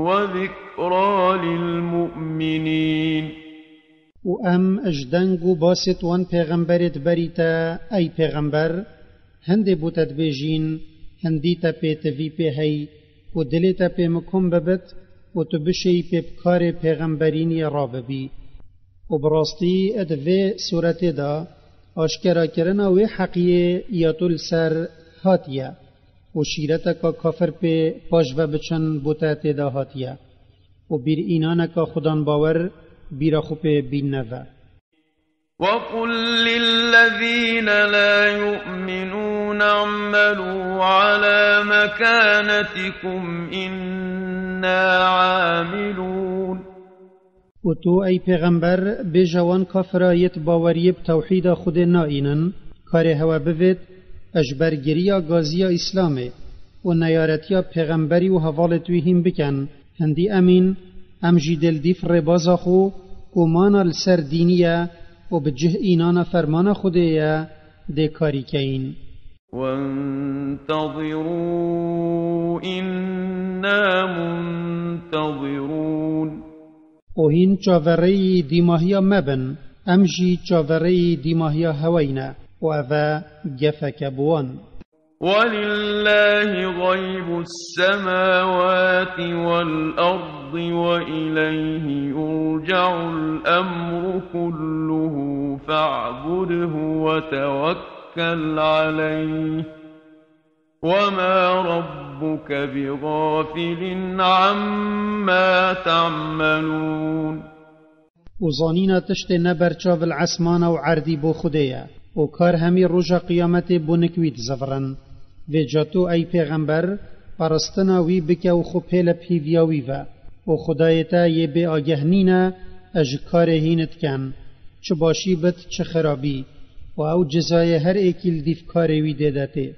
وذكرى للمؤمنين. و ام اجدنگ و باست وان پیغمبرت بریتا ای پیغمبر هنده بوتت بیجین هندی تا پی توی پی هی و دلی تا پی مکم ببت و تو بشی پی بکار پیغمبرینی را ببی و براستی ادوی صورت دا آشکرا کرنا و حقیه یا تل سر هاتیه و شیرتا کا کافر پی پاش و بچن بوتت دا هاتیه و بیر اینانا کا خودان باور بیر خوب بین نوه وقل للذين لا يؤمنون اعملوا على مكانتكم إنا عاملون و تو ای پیغمبر بجوان کافرایت باوریب توحید خود نائینن کار هوا بوید اجبرگیریا گازیا اسلامه و نیارتیا پیغمبری و حوالتوی هم بکن هندی امین امجی دل دیف ربازا خو و مانا لسر دینیه و بجه اینانا فرمان خوده ده کاری کین وانتظروا إنا منتظرون و هین چاوری دیماهیا مبن امجی چاوری دیماهیا هوینا و اوه گفک بوان ولله غيب السماوات والأرض وإليه يرجع الأمر كله فاعبده وتوكل عليه وما ربك بغافل عما تعملون و زانینا تشت نبر چاو العسمان و عردی بو خودیا و کار همی روژا قیامت بو نکوید زفرن و جاتو ای پیغمبر پرستنا وی بکه و خو پیل پیویاوی و خدایتا یه بی آگهنینا اج کار هینت کن چه باشی بد چه خرابی و او جزای هر ایکیل دیف کاری وی دیدته